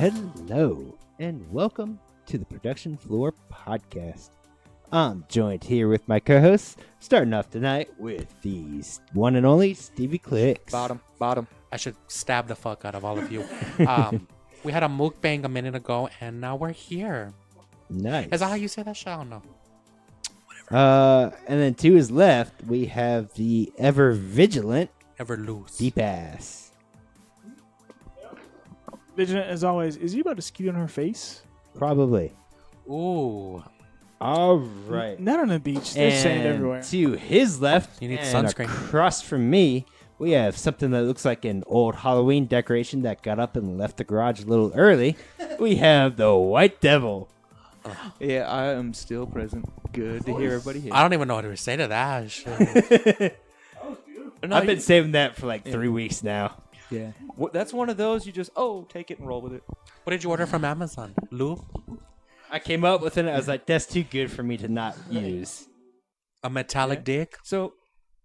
Hello, and welcome to the Production Floor Podcast. I'm joined here with my co-hosts, starting off tonight with the one and only Stevie Clicks. Bottom. I should stab the fuck out of all of you. We had a mukbang a minute ago, and now we're here. Nice. Is that how you say that shit? I don't know. And then to his left, we have the ever vigilant, Ever loose. Deep Ass. Vigilant as always. Is he about to skew on her face? Probably. Ooh. All right. Not on the beach. There's sand everywhere. To his left, You need and sunscreen. across from me, we have something that looks like an old Halloween decoration that got up and left the garage a little early. We have the White Devil. Yeah, I am still present. Good to hear everybody here. I don't even know what to say to that shit. I've been saving that for like 3 weeks now. Yeah. That's one of those you just, take it and roll with it. What did you order from Amazon? Lube? I came up with it. I was like, that's too good for me to not use. A metallic dick? So,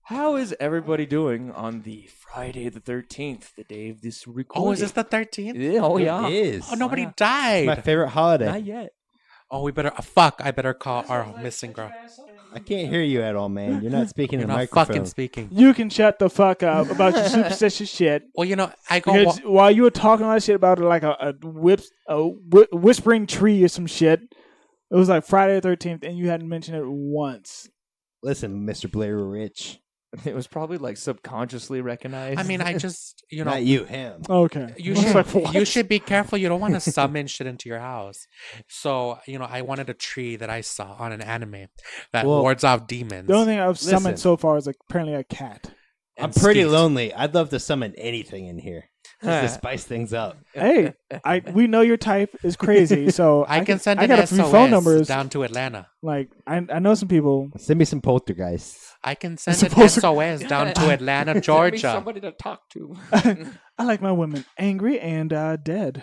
how is everybody doing on the Friday the 13th, the day of this recording? Oh, is this the 13th? Yeah, yeah. It is. Oh, nobody yeah. died. My favorite holiday. Not yet. Oh, we better... fuck, I better call our missing girl. I can't hear you at all, man. You're not speaking You're in the not microphone. fucking speaking. You can shut the fuck up about your superstitious shit. Well, you know, I go... Because while you were talking all that shit about like a whispering tree or some shit, it was like Friday the 13th, and you hadn't mentioned it once. Listen, Mr. Blair Rich. It was probably like subconsciously recognized. I mean, I just, you know... Not you, him. Okay. You I was should, like, what? you should be careful. You don't want to summon shit into your house. So, you know, I wanted a tree that I saw on an anime that wards off demons. The only thing I've summoned Listen. so far is like apparently a cat. I'm and pretty skeet. lonely. I'd love to summon anything in here. Just to spice things up. Hey, we know your type is crazy, so I can send I an got a few SOS phone numbers. down to Atlanta. Like I know some people. Send me some poltergeists. I can send an supposed to- SOS down to Atlanta, Send me Georgia. somebody to talk to. I like my women angry and dead.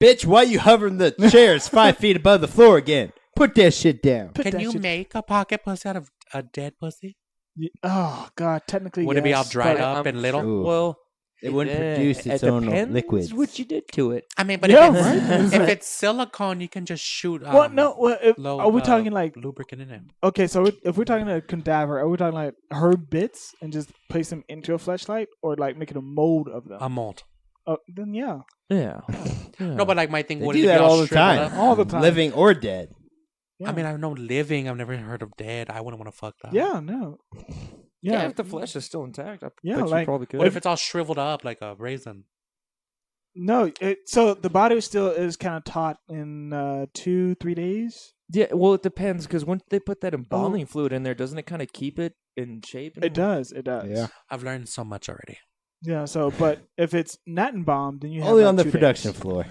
Bitch, why you hovering the chairs 5 feet above the floor again? Put that shit down. Put Can that you shit- make a pocket pussy out of a dead pussy? Oh God, technically, Would it be all yes, dried but- up and little? Ooh. Well, It wouldn't produce its it own depends liquids. what you did to it. I mean, but Yeah, if right. it's silicone, you can just shoot Well, no. Well, low, are we talking like lubricant in it? okay? So if we're talking a cadaver, are we talking like her bits and just place them into a fleshlight, or like making a mold of them? A mold. Then yeah, Yeah. No, but like my thing They would do be that all the shriveled time. up? all the time. Living or dead. Yeah. I mean, I know living. I've never heard of dead. I wouldn't want to fuck that. yeah, no, Yeah, yeah. if the flesh is still intact, I Yeah, bet you like, probably could. What if it's all shriveled up like a raisin? No, so the body still is kind of taut in 2-3 days. Yeah, well, it depends because when they put that embalming fluid in there, doesn't it kind of keep it in shape? It does. It does. Yeah. I've learned so much already. Yeah. So, but if it's not embalmed, then you have Only like on the 2 production days. floor.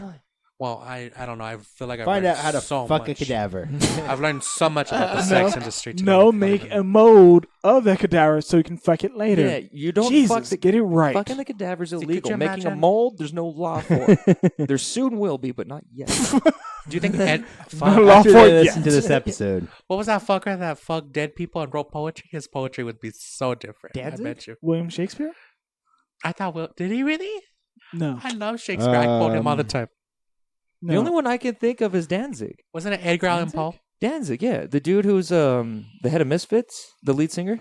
Well, I don't know. I feel like I've Find learned out how to so fuck much. a cadaver. I've learned so much about the sex industry. Tonight. No, make a mold of the cadaver so you can fuck it later. Yeah, you don't Jesus, fuck the get it right. Fucking the cadaver's could illegal. you Making a imagine? mold, there's no law for it. There soon will be, but not yet. Do you think Ed? No law After for they it listen to yet. this episode. What was that fucker that fucked dead people and wrote poetry? His poetry would be so different. Danzig? I bet you. William Shakespeare? I thought, well, did he really? No. I love Shakespeare. I quote him all the time. No. The only one I can think of is Danzig. Wasn't it Edgar Allan Poe? Danzig, yeah. The dude who's the head of Misfits, the lead singer,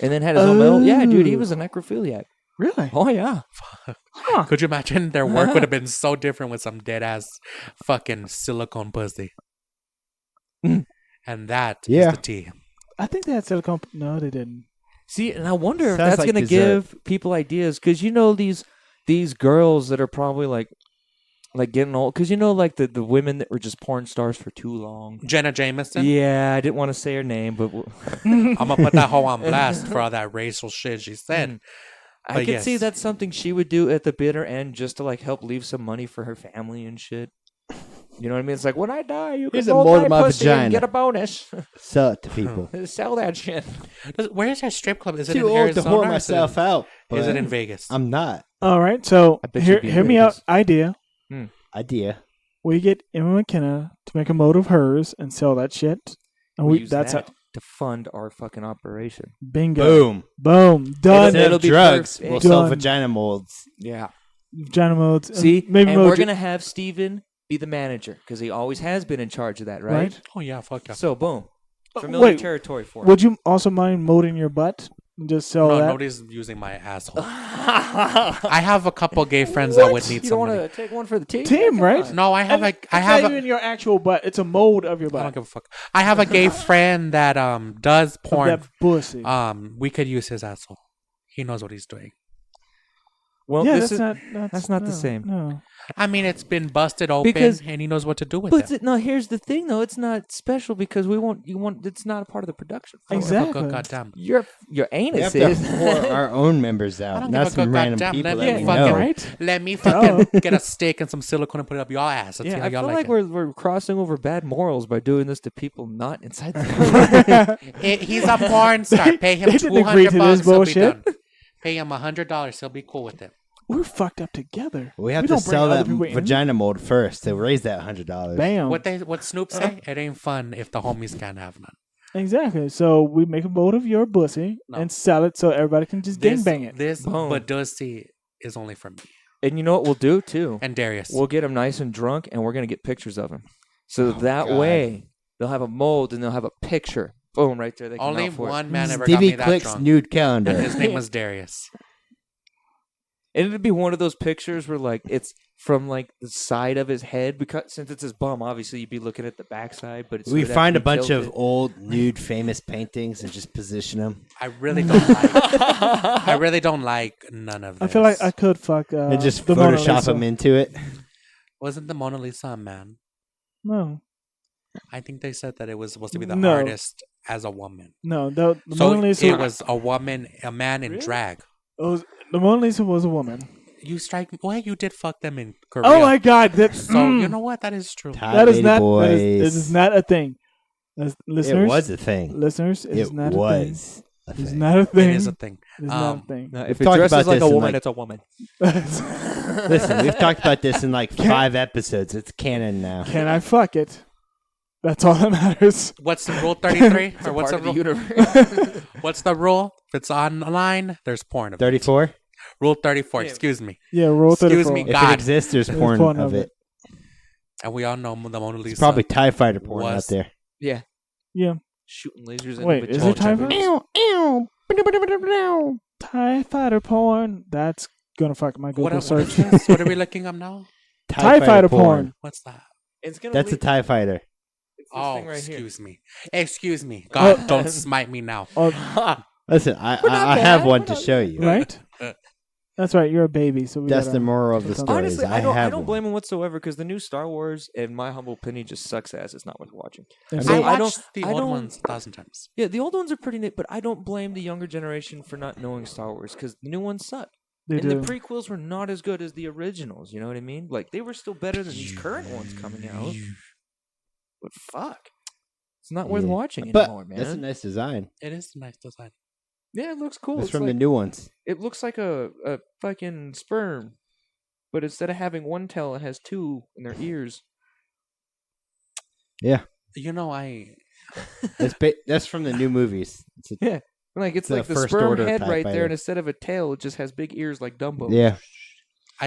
and then had his own metal. Yeah, dude, he was a necrophiliac. Really? Oh, yeah. Huh. Could you imagine their work would have been so different with some dead ass fucking silicone pussy? And that is Yeah. the tea. I think they had silicone. No, they didn't. See, and I wonder if Sounds that's like going to dessert. give people ideas. Because, you know, these girls that are probably, like getting old. Because, you know, like the women that were just porn stars for too long. Jenna Jameson. Yeah, I didn't want to say her name, but I'm gonna put that hoe on blast for all that racial shit she said. I But could see yes. that's something she would do at the bitter end just to, like, help leave some money for her family and shit. You know what I mean? It's like, when I die, you Here's can a hold mold my of my pussy and vagina. get a bonus. Sell it to people. Sell that shit. Where is your strip club? Is it Too in old Arizona? to whore or myself out. Is it but in Vegas? I'm not. All right. So I bet hear you'd be me good at out. this. Idea. Idea. We get Emma McKenna to make a mold of hers and sell that shit. And We we use that's that to fund our fucking operation. bingo. Boom. Boom. Done. Instead It'll of be drugs, perfect. we'll sell Done. vagina molds. Yeah. vagina modes. See, maybe and mode we're gonna have Steven be the manager because he always has been in charge of that, right? Oh yeah, fuck yeah. So boom, familiar wait, territory for Would you also mind molding your butt? And just sell No, that? nobody's using my asshole. him. I have a couple gay friends that would need You don't somebody. want to take one for the team? Team, Come right? on. No, I have And a. I it's have not a. even your actual butt. It's a mold of your I don't butt. give a fuck. I have a gay friend that does Of porn. that pussy. We could use his asshole. He knows what he's doing. Well, yeah, this that's is not. that's not the no, same. No. I mean, it's been busted open, Because- and he knows what to do with But it. no, here's the thing though. It's not special because we won't. You want. It's not a part of the production. I don't give a Exactly. good goddamn. Your We anus have to is. pour our own members I out, don't not give a some good random goddamn. people Let that me we fucking know. Right? let me fucking get a steak and some silicone and put it up your ass. Let's see Yeah, how I y'all feel like like we're crossing over bad morals by doing this to people not inside the it. He's a porn star. Pay him They didn't agree $200 to this bucks. He'll be bullshit. done. Pay him $100. He'll be cool with it. We're fucked up together. We have to don't bring sell other that people in. vagina mold first to raise that $100. Bam. What Snoop say? It ain't fun if the homies can't have none. Exactly. So we make a mold of your pussy No. and sell it so everybody can just gangbang it. This Boom. but does see is only for me And you know what we'll do too? and Darius. We'll get him nice and drunk, and we're gonna get pictures of him. So that God. way, they'll have a mold and they'll have a picture. Boom, right there. They can Only mount for it. one man ever got me Stevie that Clicks drunk, nude calendar. and his name was Darius. And it'd be one of those pictures where like it's from like the side of his head because since it's his bum, obviously you'd be looking at the backside. But it's We would have find to a be bunch of tilted. old nude famous paintings and just position them I really don't like. I really don't like none of this. I feel like I could fuck and just the Mona Photoshop Lisa. them into it. Wasn't the Mona Lisa a man? No, I think they said that it was supposed to be the No. artist as a woman. no. The So Mona Lisa. it was a man in Really? drag. the Mona Lisa was a woman. You strike me. Well, you did fuck them in Korea. Oh my God! That's So you know what? That is true. Tie that is lady not. boys. That is not a thing. Listeners, It was a thing. listeners, it is It not a thing. was a It's thing. not a thing. It is a thing. It's not Um, a thing. No, We've if it talked dresses about like this a in, woman, like- it's a woman. Listen, we've talked about this in like 5 episodes. It's canon now. Can I fuck it? That's all that matters. What's the rule 33? Or what's Part the of the rule? universe. What's the rule? If it's online, there's porn of it. 34? Rule 34. Yeah. Excuse me. Yeah, roll Excuse 34. me. If God. it exists, there's There's porn porn of of it. And we all know the Mona Lisa. It's probably TIE fighter porn out Was- there. Yeah, Yeah. shooting lasers. Wait, into is there TIE vaginas. fighter? TIE fighter porn. That's gonna fuck my What, Google what search. is this? What are we looking up now? TIE fighter porn. What's that? It's gonna. That's a lead- TIE fighter. It's this Oh, thing right here. excuse me. Excuse me. God, don't smite me now. Oh, Listen, We're not I have bad. one We're to not show you. right? That's right. You're a baby, so we That's gotta- the moral of the Honestly, story. Honestly, is I don't have one. blame him whatsoever because the new Star Wars, in my humble opinion, just sucks ass. It's not worth watching. It's So I like- I watched don't- the I old don't- ones 1,000 times. Yeah, the old ones are pretty neat, but I don't blame the younger generation for not knowing Star Wars because the new ones suck. they And do. the prequels were not as good as the originals. You know what I mean? Like they were still better than these current ones coming out. But fuck, it's not worth Yeah. watching But anymore, man. that's a nice design. It is a nice design. Yeah, it looks cool. It's It's from the like- new ones. It looks like a fucking sperm, but instead of having one tail, it has two in their ears. Yeah, You know, I that's from the new movies. It's a- Like it's The like the first sperm order head TIE right there, fighter. and instead of a tail, it just has big ears like Dumbo. yeah,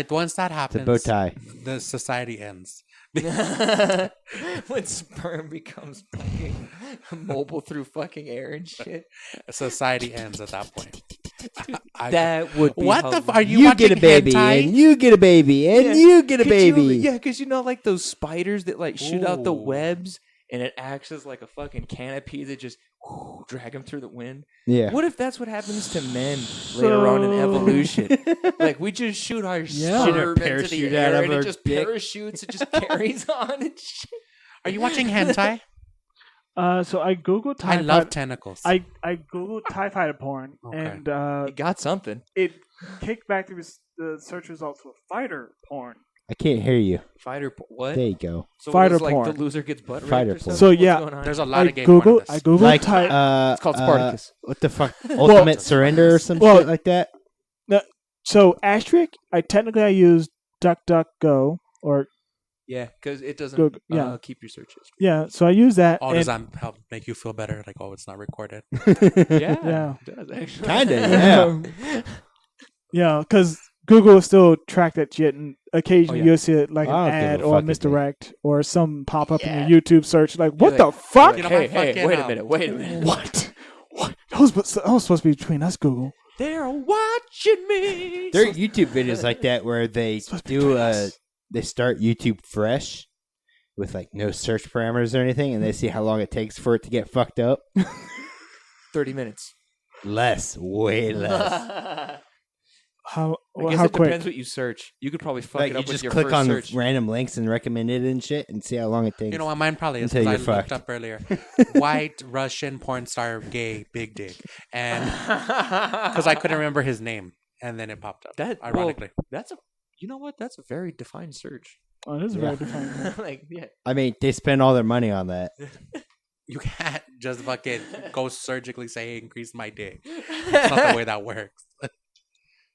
once that it's a happens, bow tie. the society ends. When sperm becomes fucking mobile through fucking air and shit. Society ends at that point. That would be What the? Are you, You watching get a baby, hentai? and you get a baby, and Yeah. you get a Could you- baby. yeah, because you know, like those spiders that like shoot out the Ooh. webs, and it acts as like a fucking canopy that just drag them through the wind. Yeah. What if that's what happens to men later on in evolution? Like we just shoot our Yeah. Shoot a sperm into the parachute out air, of and it our just dick. parachutes. It just carries on and shit. Are you watching hentai? So I googled TIE I love fighter. tentacles. I googled TIE fighter porn, Okay. and You got something. it kicked back through the search results for fighter porn. I can't hear you. What? There you go. So Fighter what is, like porn. the loser gets butt raped Fighter or porn. something? So, What's yeah, going on? There's a lot I of gay porn in googled. this. I googled Like TIE. It's called Spartacus. what the fuck? Ultimate Surrender or some Well- shit like that. So asterisk. I used DuckDuckGo or Yeah, because it doesn't Google, yeah. keep your search history. yeah. So I used that. Oh, and- does that help make you feel better? Like, oh, it's not recorded. Yeah, Yeah. it does actually. Kinda, yeah. Yeah, because Google will still track that shit, and occasionally yeah. you'll see it like an I don't give ad a or a fucking misdirect or some pop up Yeah. in your YouTube search. Like, what You're the like- fuck? You know, hey, my hey, fucking, wait a minute. What? What? That was supposed to be between us, Google. They're watching me. There are YouTube videos like that where they Supposed to be do between us. they start YouTube fresh with like no search parameters or anything, and they see how long it takes for it to get fucked up. 30 minutes. Less, way less. I How guess how it quick? depends what you search. You could probably fuck Like it you up with just your click first on search. random links and recommended and shit, and see how long it takes. You know what? Mine probably is Until because you're I looked fucked. up earlier. White Russian porn star, gay, big dick, and because I couldn't remember his name, and then it popped up. That ironically, that's a. You know what? That's a very defined search. Oh, this is Yeah. very defined. Like, yeah. I mean, they spend all their money on that. you can't just fucking go surgically say, "Hey, increase my dick." That's not the way that works.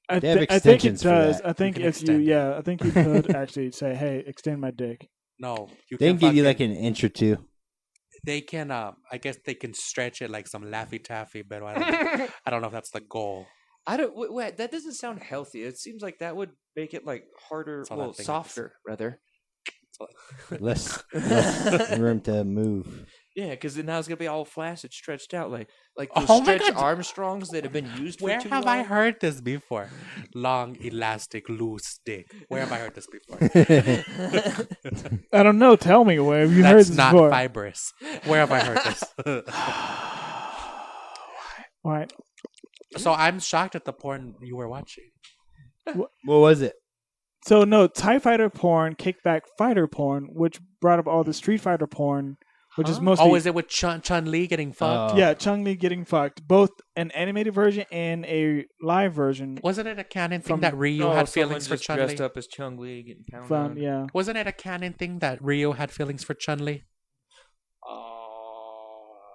They have I think it extensions for does. that. I think can if you, extend it. yeah, I think you could actually say, "Hey, extend my dick." No, you They can give you like fucking- an inch or two. They can. I guess they can stretch it like some Laffy Taffy, but I don't know if that's the goal. I don't. Wait, that doesn't sound healthy. It seems like that would make it like harder, That's all well, that thing is. softer rather. Less room to move. Yeah, because now it's gonna be all flaccid, stretched out, like Oh those my stretch God. Armstrongs that have been used. Where for too have I long. heard this before? Long, elastic, loose dick. Where have I heard this before? I don't know. Tell me, where have you heard That's this not before? fibrous. Where have I heard this? Right. So I'm shocked at the porn you were watching. What was it? So no, TIE Fighter porn, kickback fighter porn, which brought up all the Street Fighter porn, which is Huh? mostly Oh, is it with Chun-Li getting fucked? Oh. yeah, Chun-Li getting fucked, both an animated version and a live version. Wasn't it a canon thing From- that Ryu No, had someone feelings for just dressed Chun-Li? up as Chung-Li getting pounded From on. yeah, Wasn't it a canon thing that Ryu had feelings for Chun-Li?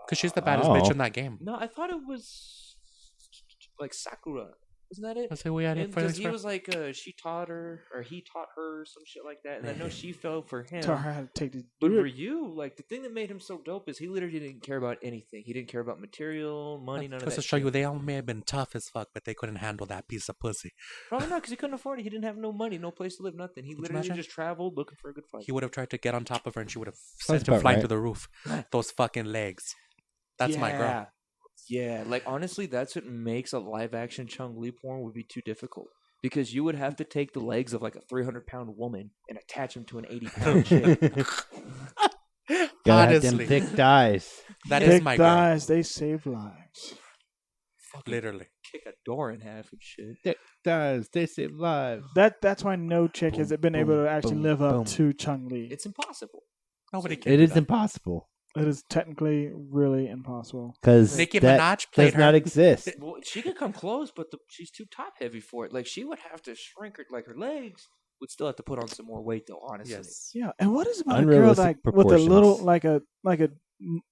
Because she's the baddest bitch Oh. in that game. No, I thought it was like Sakura. Isn't that it? That's who we had Because feelings he for. was like, she taught her, or he taught her some shit like that, and I know she fell for him. taught her how to take this. But dick. Ryu, like the thing that made him so dope is he literally didn't care about anything. He didn't care about material, money, none of Just that. to show shit. you, they all may have been tough as fuck, but they couldn't handle that piece of pussy. Probably not because he couldn't afford it. He didn't have no money, no place to live, nothing. He you literally imagine? just traveled looking for a good fight. He would have tried to get on top of her, and she would have Sounds sent him about flying right. through the roof. Those fucking legs. That's my girl. Yeah, like honestly, that's what makes a live action Chung-Li porn would be too difficult. Because you would have to take the legs of like a 300-pound woman and attach them to an 80-pound chick. Gotta have them Honestly. thick thighs. That is Thick my girl. thighs, they save lives. Literally. Kick a door in half and shit. Thick thighs, they save lives. That's why no chick has been able to actually boom, live up boom. to Chun-Li. It's impossible. Nobody can. It do is that. impossible It is technically really impossible. because Nicki that Minaj played does not her. exist. Well, she could come close, but she's too top heavy for it. Like she would have to shrink her, like her legs would still have to put on some more weight, though. Honestly, Yes. Yeah, and what is about a girl Unrealistic like with a little proportions. like a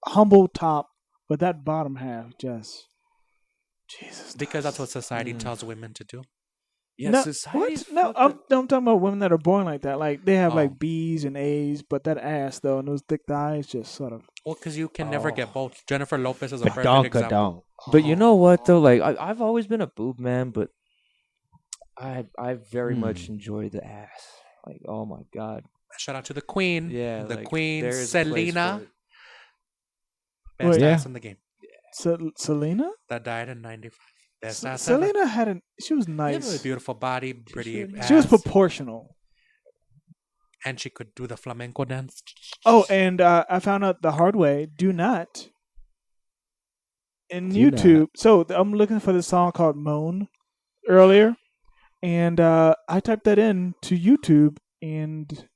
humble top, but that bottom half just Jesus. Because that's what society Mm. tells women to do. yeah. no, Society what? No, I'm talking about women that are born like that. Like they have Oh. like B's and A's, but that ass though and those thick thighs just sort of. Well, because you can never Oh. get both. Jennifer Lopez is a perfect Badonka example. donk. But you know what though? Like I've always been a boob man, but I very much enjoy the ass. Like oh my god, Shout out to the queen. yeah, The like, queen, there is a place Selena. for it. Best Wait. ass Yeah. in the game. Selena? That died in 95. Best ass Selena had an. She was ever. nice. Beautiful body, pretty really- ass. She was proportional. and she could do the flamenco dance. Oh, and I found out the hard way. Do not in Do YouTube. So I'm looking for the song called "Moan" earlier, and I typed that in to YouTube, and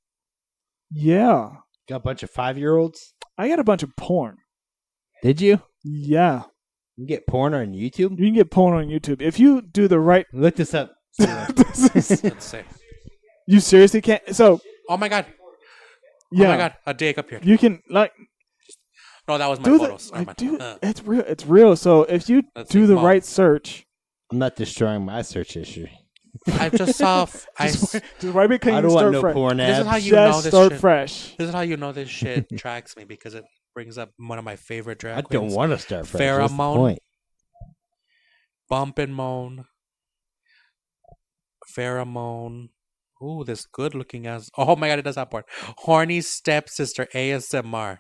yeah, Got a bunch of 5-year-olds. I got a bunch of porn. Did you? Yeah, You get porn on YouTube? you can get porn on YouTube if you do the right. Look this up. Let's see. You seriously can't. So Oh my god. yeah, Oh my god. A dick appeared. you can like No, that was my do photos. the Never like, mind. do. It's real. It's real. So if you Let's do see, the Moan. right search, I'm not destroying my search history. I just saw. just right be clean. I don't want Start no fresh. porn This is how ads. you know Just this start shit. fresh. This is how you know this shit tracks me because it brings up one of my favorite drag I don't queens. want to start fresh. What's the Pheromone. point? Bump and moan. Pheromone. Ooh, this good looking ass. Oh my god, it does that part. Horny stepsister ASMR.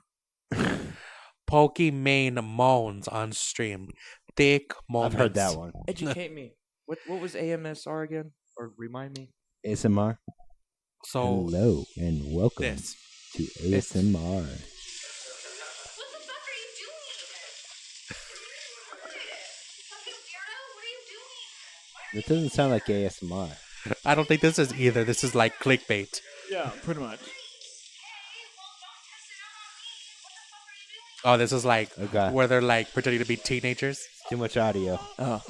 Pokey Main moans on stream. Thick moments. I've heard that one. Educate me. What was AMSR again? Or remind me. ASMR. So Hello and welcome this. to ASMR. It doesn't sound like ASMR. I don't think this is either. This is like clickbait. Yeah, pretty much. Oh, this is like Okay. where they're like pretending to be teenagers. Too much audio. Oh,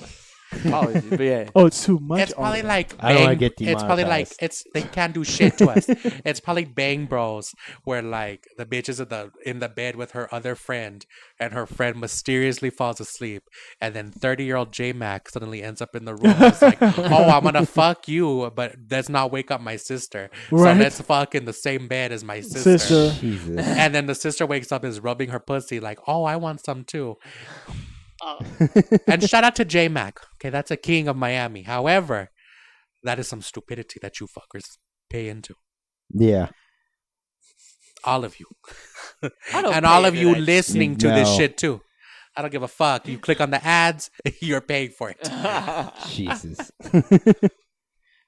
apologies, but yeah. Oh, it's too much. It's probably audio. like I don't wanna Bang- get It's probably like demonetized. they can't do shit to us. It's probably Bang Bros, where like the bitch is in the bed with her other friend, and her friend mysteriously falls asleep, and then 30-year-old J Mac suddenly ends up in the room. It's like, oh, I'm gonna fuck you, but let's not wake up my sister. Right. So let's fuck in the same bed as my sister. Sister. Jesus. And then the sister wakes up, is rubbing her pussy, like, oh, I want some too. And shout out to J Mac. Okay, that's a king of Miami. However, that is some stupidity that you fuckers pay into. Yeah. All of you. I don't And pay all of into you that listening to this No. shit too. I don't give a fuck. You click on the ads, you're paying for it. Jesus.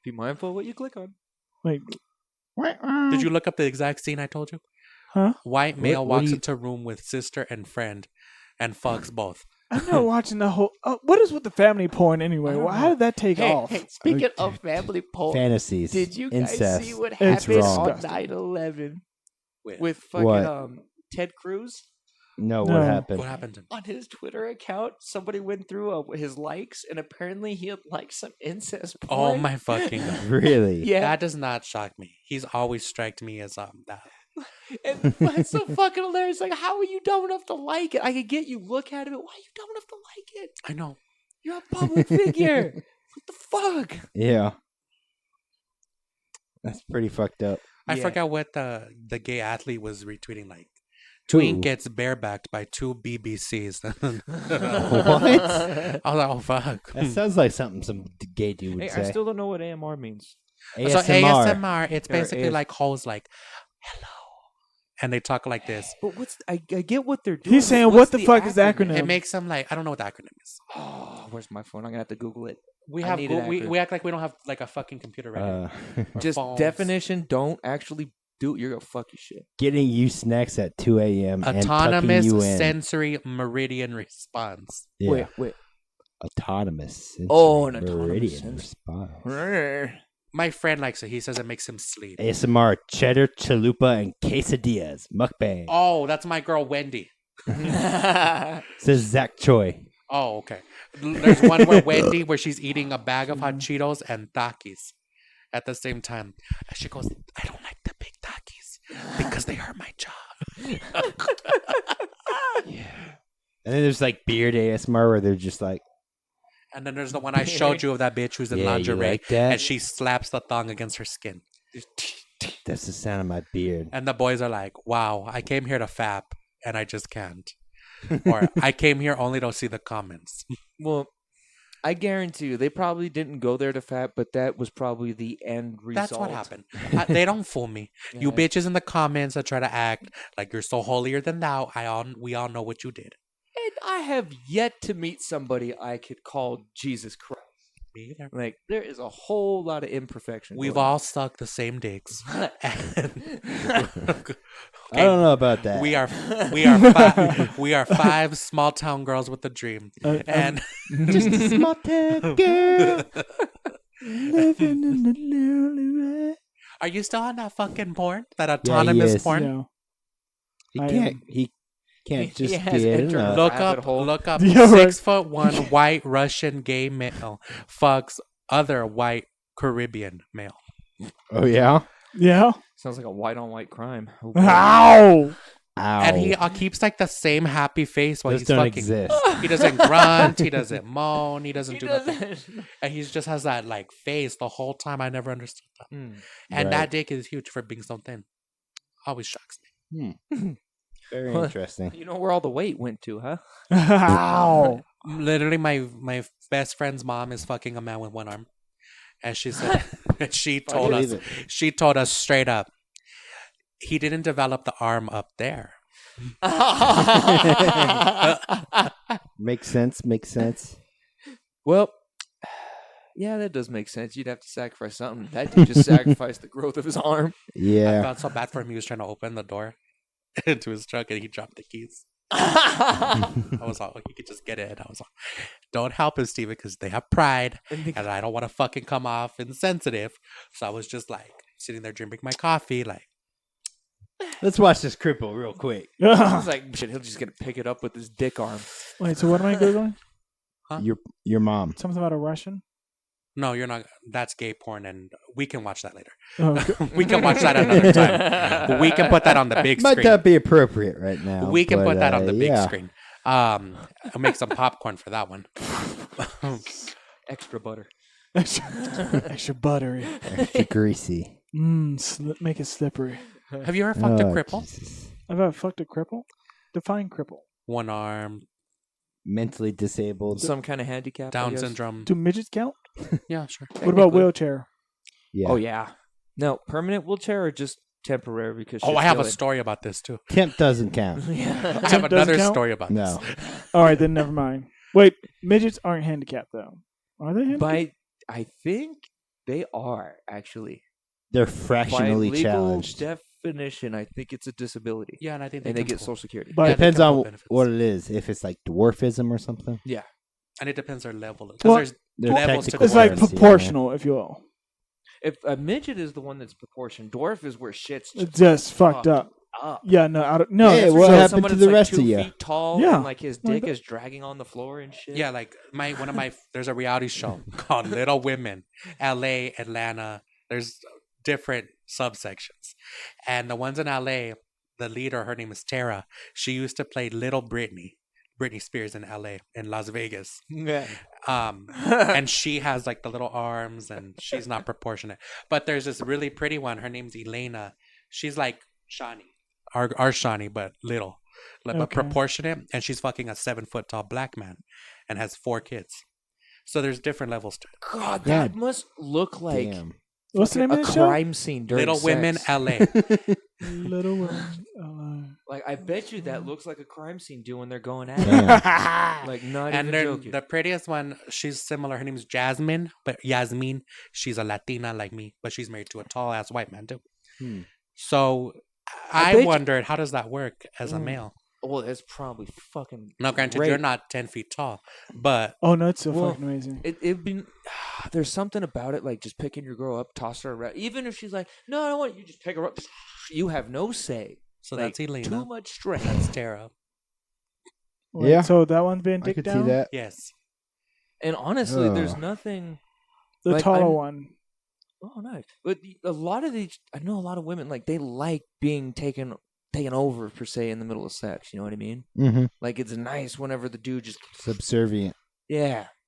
Be mindful of what you click on. Like, Did you look up the exact scene I told you? Huh? White male what do walks you- into room with sister and friend and fucks both. I'm not watching the whole. What is with the family porn anyway? I don't How know. did that take off? Speaking of family porn, Fantasies. did you guys Incest. see what It's happened wrong. on 9/11 With with fucking What? Ted Cruz? No, No. what happened? what happened to him? On his Twitter account, somebody went through his likes, and apparently he had liked some incest Oh porn. my fucking god. Really? Yeah, That does not shock me. He's always striked me as that. and it's so fucking hilarious. Like, how are you dumb enough to like it? I could get you look at it, but why are you dumb enough to like it? I know. You're a public figure. What the fuck? Yeah. That's pretty fucked up. I Yeah. forgot what the gay athlete was retweeting. Like, Who? Twink gets barebacked by 2 BBCs. What? I was like, oh fuck. That sounds like something some gay dude would Hey, say. I still don't know what AMR means. So ASMR, it's Or basically AS like hoes like, hello, and they talk like this. But I get what they're doing. He's saying, What's what the fuck is the acronym? It makes them like, I don't know what the acronym is. Oh, where's my phone? I'm gonna have to Google it. We I have need an we acronym. act like we don't have like a fucking computer right now. Or Just phones. definition. Don't actually do it. You're gonna fuck your shit. Getting you snacks at 2 a.m. and tucking Autonomous you in. sensory meridian response. Yeah. Wait. Autonomous. Sensory Oh, an autonomous meridian sense. response. My friend likes it. He says it makes him sleep. ASMR, cheddar, chalupa, and quesadillas. Mukbang. Oh, that's my girl Wendy. Says Zach Choi. Oh, okay. There's one where Wendy, where she's eating a bag of hot Cheetos and Takis at the same time. And she goes, I don't like the big Takis because they hurt my jaw. And then there's like beard ASMR where they're just like, And then there's the one I showed you of that bitch who's in yeah, you lingerie like that? and she slaps the thong against her skin. That's the sound of my beard. And the boys are like, wow, I came here to fap and I just can't. Or I came here only to see the comments. Well, I guarantee you, they probably didn't go there to fat, but that was probably the end result. That's what happened. They don't fool me. You Yeah. bitches in the comments that try to act like you're so holier than thou. We all know what you did. And I have yet to meet somebody I could call Jesus Christ. Me either. Like, there is a whole lot of imperfection. We've going all sucked the same dicks. I don't know about that. We are five small town girls with a dream, and just a small town girl. Living in the lonely way. are you still on that fucking porn? That he autonomous is. porn? No. He I can't. am. He can't He just has get entered enough. the- Look rabbit up, hole. look up. Yeah, right. 6'1" white Russian gay male fucks other white Caribbean male. Oh yeah. Yeah. Sounds like a white on white crime. Oh, boy. Ow. Ow. And he keeps like the same happy face while Those he's don't fucking. exist. He doesn't grunt. He doesn't moan. He doesn't He do nothing. doesn't. And he just has that like face the whole time. I never understood that. Mm. And Right. that dick is huge for being so thin. Always shocks me. Very Well, interesting. You know where all the weight went to, huh? Ow. Literally, my best friend's mom is fucking a man with one arm, and she said, she I told us, believe she told us straight up, he didn't develop the arm up there. Makes sense. Makes sense. Well, yeah, that does make sense. You'd have to sacrifice something. That dude just sacrificed the growth of his arm. I Yeah. felt so bad for him. He was trying to open the door into his truck and he dropped the keys. I was like, he could just get it. I was like, don't help him, Steven, because they have pride and I don't want to fucking come off insensitive. So I was just like sitting there drinking my coffee, like, Let's watch this cripple real quick. I was like, shit, he'll just gonna pick it up with his dick arm. Wait, so what am I googling? Huh? Your mom. Something about a Russian? no, you're not. That's gay porn, and we can watch that later. Oh, okay. We can watch that another time. We can put that on the big Might screen. not be appropriate right now. We can but, put that on the big yeah. screen. I'll make some popcorn for that one. Extra butter. Extra buttery. Extra greasy. Make it slippery. Have you ever fucked a Oh, cripple? Jesus. I've ever fucked a cripple? Define cripple. One arm, Mentally disabled. Some kind of handicap. I Down guess. syndrome. Do midgets count? Yeah, sure. What about wheelchair? Yeah. Oh yeah. No, permanent wheelchair or just temporary? Because Oh, shit's I have a going. story about this too. Temp doesn't count. I Yeah. have Doesn't another count? story about No. this. All right, then never mind. Wait, midgets aren't handicapped though. Are they handicapped? By I think they are actually They're by fractionally legal challenged. definition. I think it's a disability, Yeah, and I think and they can get pull. Social Security. But- Yeah, they Depends can pull on benefits. what it is. If it's like dwarfism or something. Yeah. And it depends their level. Because Well, there's They're levels to technical it's like terms, yeah. proportional, if you will. If a midget is the one that's proportion, dwarf is where shit's It's just fucked up. up. Yeah, no, I don't, no. Hey, that's what so- happened Someone to that's the like rest 2 of ya? feet tall, Yeah. and like his Like dick that. is dragging on the floor and shit. yeah, like one of my there's a reality show called Little Women, LA, Atlanta. There's different subsections. And the ones in LA, the leader, her name is Tara. She used to play Little Britney Spears in LA, in Las Vegas. Yeah. And she has like the little arms and she's not proportionate. But there's this really pretty one. Her name's Elena. She's like Shawnee, our Shawnee, but little, but Okay. proportionate. And she's fucking a 7-foot tall black man and has 4 kids. So there's different levels to it. God, that must look like Damn. What's the name a of the show? crime scene during Little Women, sex. LA. Little Women. Like I bet you that looks like a crime scene doing when they're going at it. Damn. Like not And even then joking. the prettiest one, she's similar. Her name's Jasmine, but Yasmin, she's a Latina like me, but she's married to a tall ass white man too. Hmm. So I I bet you- wondered, how does that work as a Mm. male? Well, that's probably fucking. Now, granted, great. you're not 10 feet tall, but Oh no, it's so Well, fucking amazing. It'd be. There's something about it, like just picking your girl up, toss her around. Even if she's like, "No, I don't want you," just pick her up. You have no say. so Like, that's Elena. Too much strength. That's Tara. Wait, Yeah. So that one's being I dick could down. see that. Yes. And honestly, there's Oh. nothing. The Like, taller I'm- one. Oh, nice. But a lot of these, I know a lot of women like they like being taken over per se in the middle of sex. You know what I mean? Mm-hmm. Like it's nice whenever the dude just Subservient.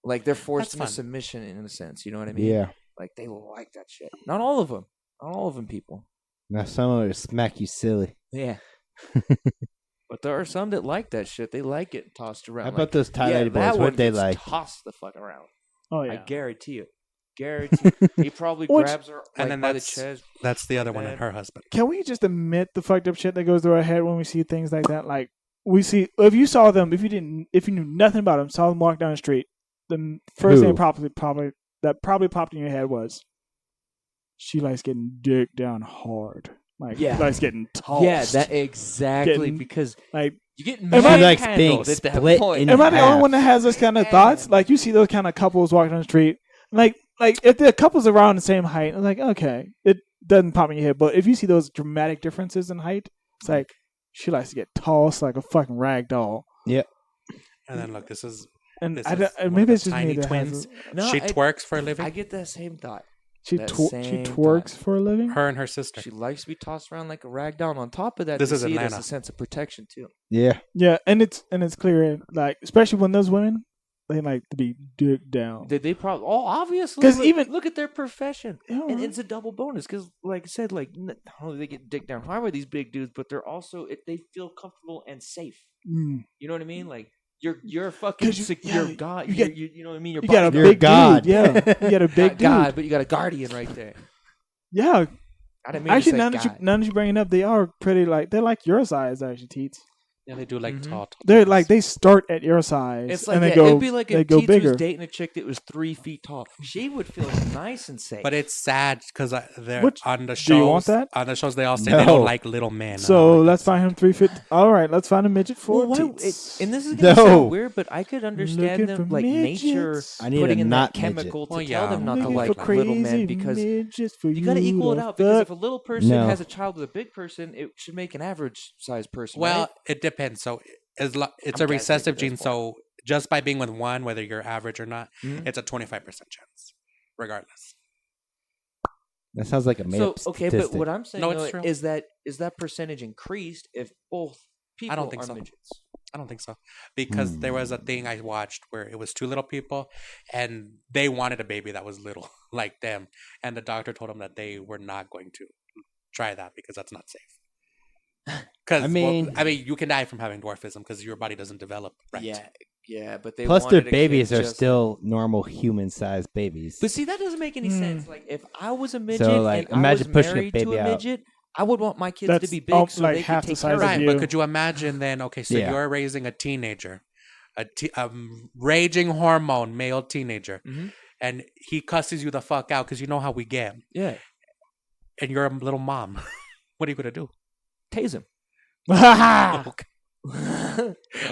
like they're forced That's into fun. submission in a sense. You know what I mean? Yeah. Like they like that shit. Not all of them. Not all of them, people. Now someone will smack you silly. Yeah. But there are some that like that shit. They like it tossed around. How Like, about those yeah, tie-dye boys? that one What they gets like? tossed the fuck around. Oh I yeah. guarantee you. Guarantee. He probably Which- grabs her And like, then by the that's- chest. That's the other one Man. and her husband. Can we just admit the fucked up shit that goes through our head when we see things like that? Like we see, if you saw them, if you knew nothing about them, saw them walk down the street, the first Who? thing probably popped in your head was, she likes getting dick down hard. Like Yeah. likes getting tossed. Yeah, that exactly Getting- because like. you get Am I- She likes being manhandled at that split point. in Am I the only half. one that has those kind of Man. thoughts? Like you see those kind of couples walking down the street, like if the couples around the same height, it's like okay, it doesn't pop in your head. But if you see those dramatic differences in height, it's like she likes to get tossed like a fucking rag doll. And then look, this is And This I is don't, one of maybe the it's just tiny me that twins. has it. No, she I- twerks for a living. I get that same thought. She That she same twerks thought. for a living. Her and her sister. She likes to be tossed around like a rag doll. And on top of that, This they is see it as Atlanta. a sense of protection too. Yeah. Yeah, and it's clear, like especially when those women they like to be dick down. They probably obviously 'Cause look- even- look at their profession. Yeah, And it's a double bonus because, like I said, like not only they get dick down hard with these big dudes, but they're also if they feel comfortable and safe. mm, You know what I mean? Like You're a fucking 'Cause secure God. You know what I mean? You're You got a You're big God. dude. Yeah, you got a big not God, dude. but you got a guardian right there. Yeah, I didn't mean actually, to say now that you bring it up, they are pretty they're like your size actually, Teets. Yeah, they do like Mhm. tall. They're like they start at your size It's like and they yeah, go. it'd be like they if go Teets bigger. was dating a chick that was 3 feet tall. She would feel nice and safe. But it's sad because they're Which- on the shows. do you want that? On the shows, they all say they No. don't like little men. So I'm like, let's find him 3 feet. All right, let's find a midget for well, Teets. and this is gonna No. sound weird, but I could understand Looking them for like nature midgets. I need putting a in not that chemical Well, to yeah. tell them not to Looking like for little men crazy because midgets for you got to equal it to out. Because if fuck. a little person No. has a child with a big person, it should make an average sized person. well, right? it depends. So it's I'm a guessing recessive at this gene. So just by being with one, whether you're average or not, Mhm. it's a 25% chance, regardless. That sounds like a made So up okay, statistic. but what I'm saying No, it's though, true. is that percentage increased if both people don't think are so. midgets? I don't think so because there was a thing I watched where it was 2 little people, and they wanted a baby that was little like them, and the doctor told them that they were not going to try that because that's not safe. Because I mean- you can die from having dwarfism because your body doesn't develop right. Yeah, but they Plus, their wanted a kid babies are just- still normal human-sized babies. But see, that doesn't make any sense. Like, if I was a midget like, and imagine I was pushing a married to baby a out. midget, I would want my kids to That's be big so like they half could the take size care of of Right, me. you. but could you imagine then? Okay, so Yeah. you're raising a teenager, a raging hormone male teenager, Mhm. and he cusses you the fuck out because you know how we get, Yeah, and you're a little mom. What are you gonna do? tase him. Okay.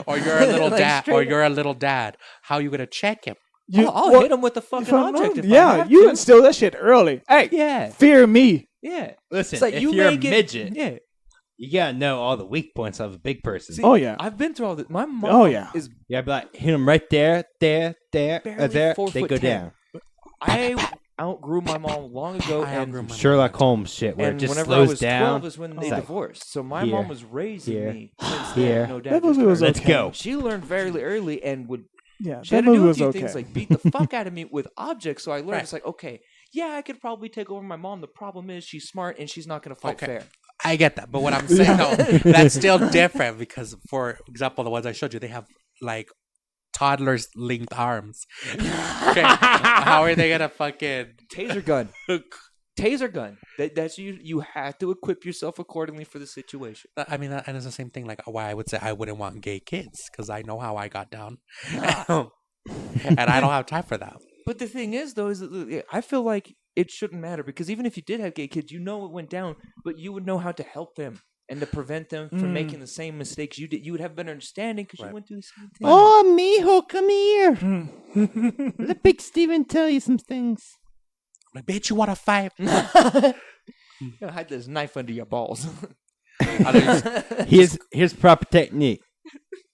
Or you're a little Like, dad. Or straight you're a little dad. How you gonna check him? I'll what- hit him with the fucking if I'm object. not- If I yeah, have you to. instill that shit early. Hey, Yeah, fear me. yeah. Listen, It's like if you you're a make it- midget, Yeah. you gotta know all the weak points of a big person. See, Oh yeah. I've been through all this. My mom Oh, yeah. is Yeah, I'd be like, hit them right there, there, Barely there. 4 They foot go 10. down. I outgrew my mom long ago, I outgrew and my mom. Sherlock Holmes shit, where it and just whenever I slows was down. 12 is when they It's like, divorced. So my here, mom was raising here, me since here. then. No dad That just movie was turned. Let's okay. go. She learned very early and would Yeah, she that had to movie do a was few okay. things like beat the fuck out of me with objects. So I learned Right. it's like, okay, yeah, I could probably take over my mom. The problem is she's smart and she's not going to fight Okay. fair. I get that, but what I'm saying though, that's still different because, for example, the ones I showed you, they have like toddlers linked arms. Okay, how are they gonna fucking Taser gun. Taser gun. That's you. You have to equip yourself accordingly for the situation. I mean, and it's the same thing. Like why I would say I wouldn't want gay kids because I know how I got down, and I don't have time for that. But the thing is, though, is that I feel like it shouldn't matter because even if you did have gay kids, you know it went down, but you would know how to help them and to prevent them from making the same mistakes you did. You would have better understanding because Right. you went through the same thing. Oh, mijo, come here. Let Big Steven tell you some things. Like, bitch, you want to fight? You gotta hide this knife under your balls. Here's proper technique.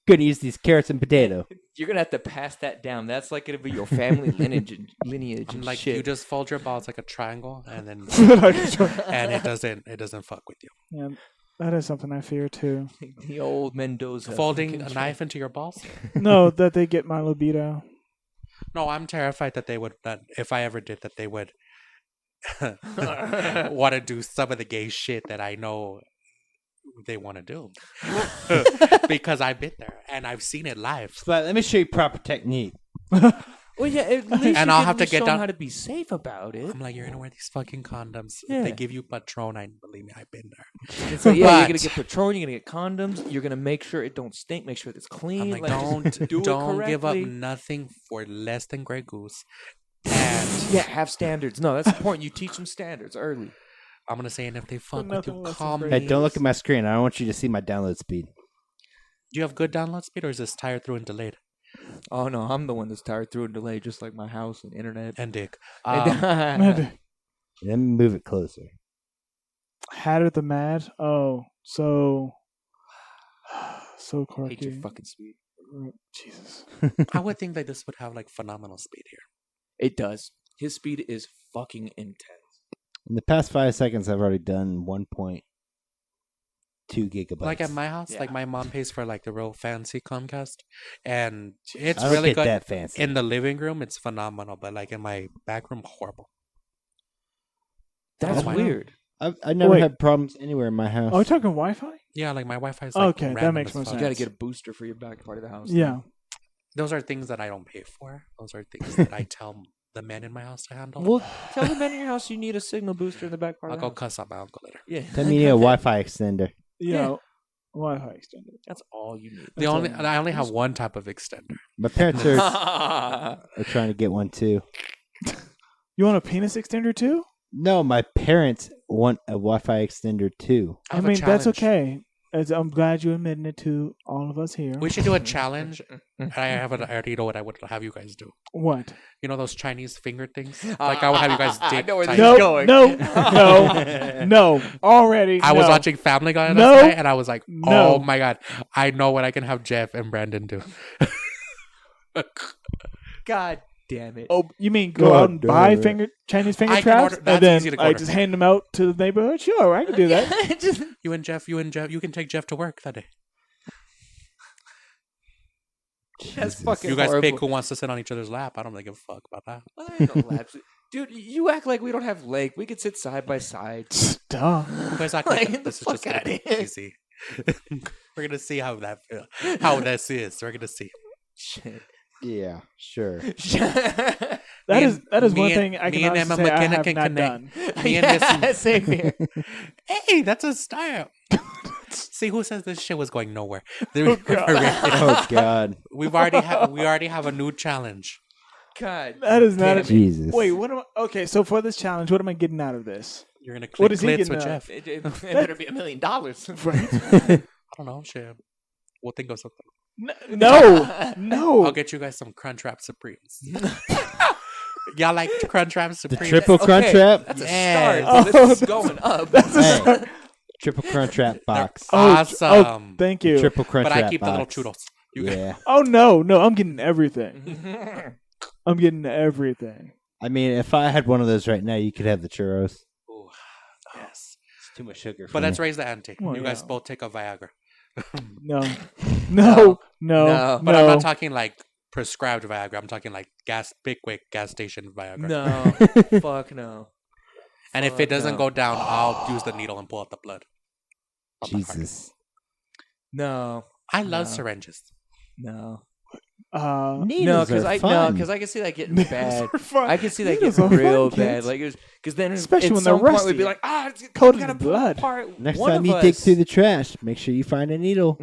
Gonna use these carrots and potato. You're gonna have to pass that down. That's like gonna be your family lineage I'm and like, shit. you just fold your balls like a triangle, and then Yeah, and it doesn't fuck with you. that is something I fear too. the old Mendoza Folding fucking a shit. knife into your balls? No, that they get my libido. No, I'm terrified that they would. That if I ever did, that they would want to do some of the gay shit that I know they want to do because I've been there and I've seen it live. But let me show you proper technique. Well, yeah, at least And you I'll can have to at least get show 'em down- how to be safe about it. I'm like, you're gonna wear these fucking condoms. Yeah. If they give you Patron, I believe me, I've been there. It's like, yeah, you're gonna But- get Patron, you're gonna get condoms, you're gonna make sure it don't stink, make sure it's clean. I'm like, just do it don't give up correctly. nothing for less than Grey Goose. And Yeah, have standards. No, that's important. You teach them standards early. I'm gonna say, and if they fuck with nothing you, less than call me. Grey Hey, don't look at my screen. I don't want you to see my download speed. Do you have good download speed, or is this tired through and delayed? Oh no, I'm the one that's tired through and delayed, just like my house and internet. And dick. Mad- Let me move it closer. Hatter the Mad. Oh, so Hate quirky. your fucking speed. Jesus. I would think that this would have like phenomenal speed here. It does. His speed is fucking intense. In the past 5 seconds, I've already done 1.2 gigabytes. Like at my house, like Yeah. my mom pays for like the real fancy Comcast, and it's I don't really get good. that fancy. In the living room, it's phenomenal, but like in my back room, horrible. That's Oh, wow. weird. I've never Wait. had problems anywhere in my house. Are we talking Wi-Fi? Yeah, like my Wi-Fi is like Okay, that random makes as more fuck. You got to sense. get a booster for your back part of the house. Yeah. Those are things that I don't pay for. Those are things that I tell the men in my house to handle. Well, tell the men in your house you need a signal booster in the back part I'll of the go house. cuss out my uncle later. Yeah. Tell me you need a Wi-Fi extender. Yeah. Wi-Fi extender. That's all you need. I only have one type of extender. My parents are trying to get one too. You want a penis extender too? No, my parents want a Wi-Fi extender too. I I have a mean, that's challenge. okay. I'm glad you admitted it to all of us here. We should do a challenge. I already know what I would have you guys do. What? You know those Chinese finger things? Like I would have you guys dig. I know where this Chinese- is going. No. Already. I was no. watching Family Guy No. last night, and I was like, No. "Oh my god, I know what I can have Jeff and Brandon do." God damn it. Oh, you mean go God out and buy damn it. Chinese finger I can traps, order- and that's then easy to I order. just hand them out to the neighborhood? Sure, I can do that. Just- You and Jeff, you can take Jeff to work that day. That's Jesus. fucking You guys horrible. pick who wants to sit on each other's lap. I don't give a fuck about that. Well, there ain't no laps. Dude, you act like we don't have leg. We could sit side by side. Duh. You guys act Like, like get the this is just fuck gonna outta be here. easy. We're gonna see how this is. We're gonna see. Shit. Yeah, sure. That Me is and- one me thing I and- can me and honestly Emma say I McKenna have can not connect. done. Me and Yeah, same here. Hey, that's a style. See who says this shit was going nowhere. Oh God, we already have a new challenge. God. That is not a damn it. Jesus. Wait, what am I? Okay, so for this challenge, what am I getting out of this? You're gonna What click is he clits getting with at? Jeff. It better be $1 million. Right? I don't know, shit. We'll think of something. No. I'll get you guys some Crunchwrap Supremes. Y'all like Crunchwrap The Supremes? triple crunch Okay, wrap. That's a Yes. start. Oh, This is going up. Hey, triple crunch wrap box. Awesome. Thank you. Triple crunch But wrap I keep the little box. churros. You guys- Yeah, Oh no, I'm getting everything. I'm getting everything. I mean, if I had one of those right now, you could have the churros. Ooh, yes. It's too much sugar. But let's raise the ante. Well, You guys yeah. both take a Viagra. No. No. But I'm not talking like prescribed Viagra. I'm talking like big quick gas station Viagra. No. Fuck no. And if it doesn't no. go down, I'll use the needle and pull out the blood. from the heart. Jesus. No. I love No. syringes. No. Uh, No, because I fun. I can see that getting needles bad. are fun. I can see that Needles getting are fun, real bad. kids. Like, because then Especially at when they're some point we'd be rusty. like, it's Coated we gotta in pull blood. apart Next one time of you us. dig through the trash, make sure you find a needle.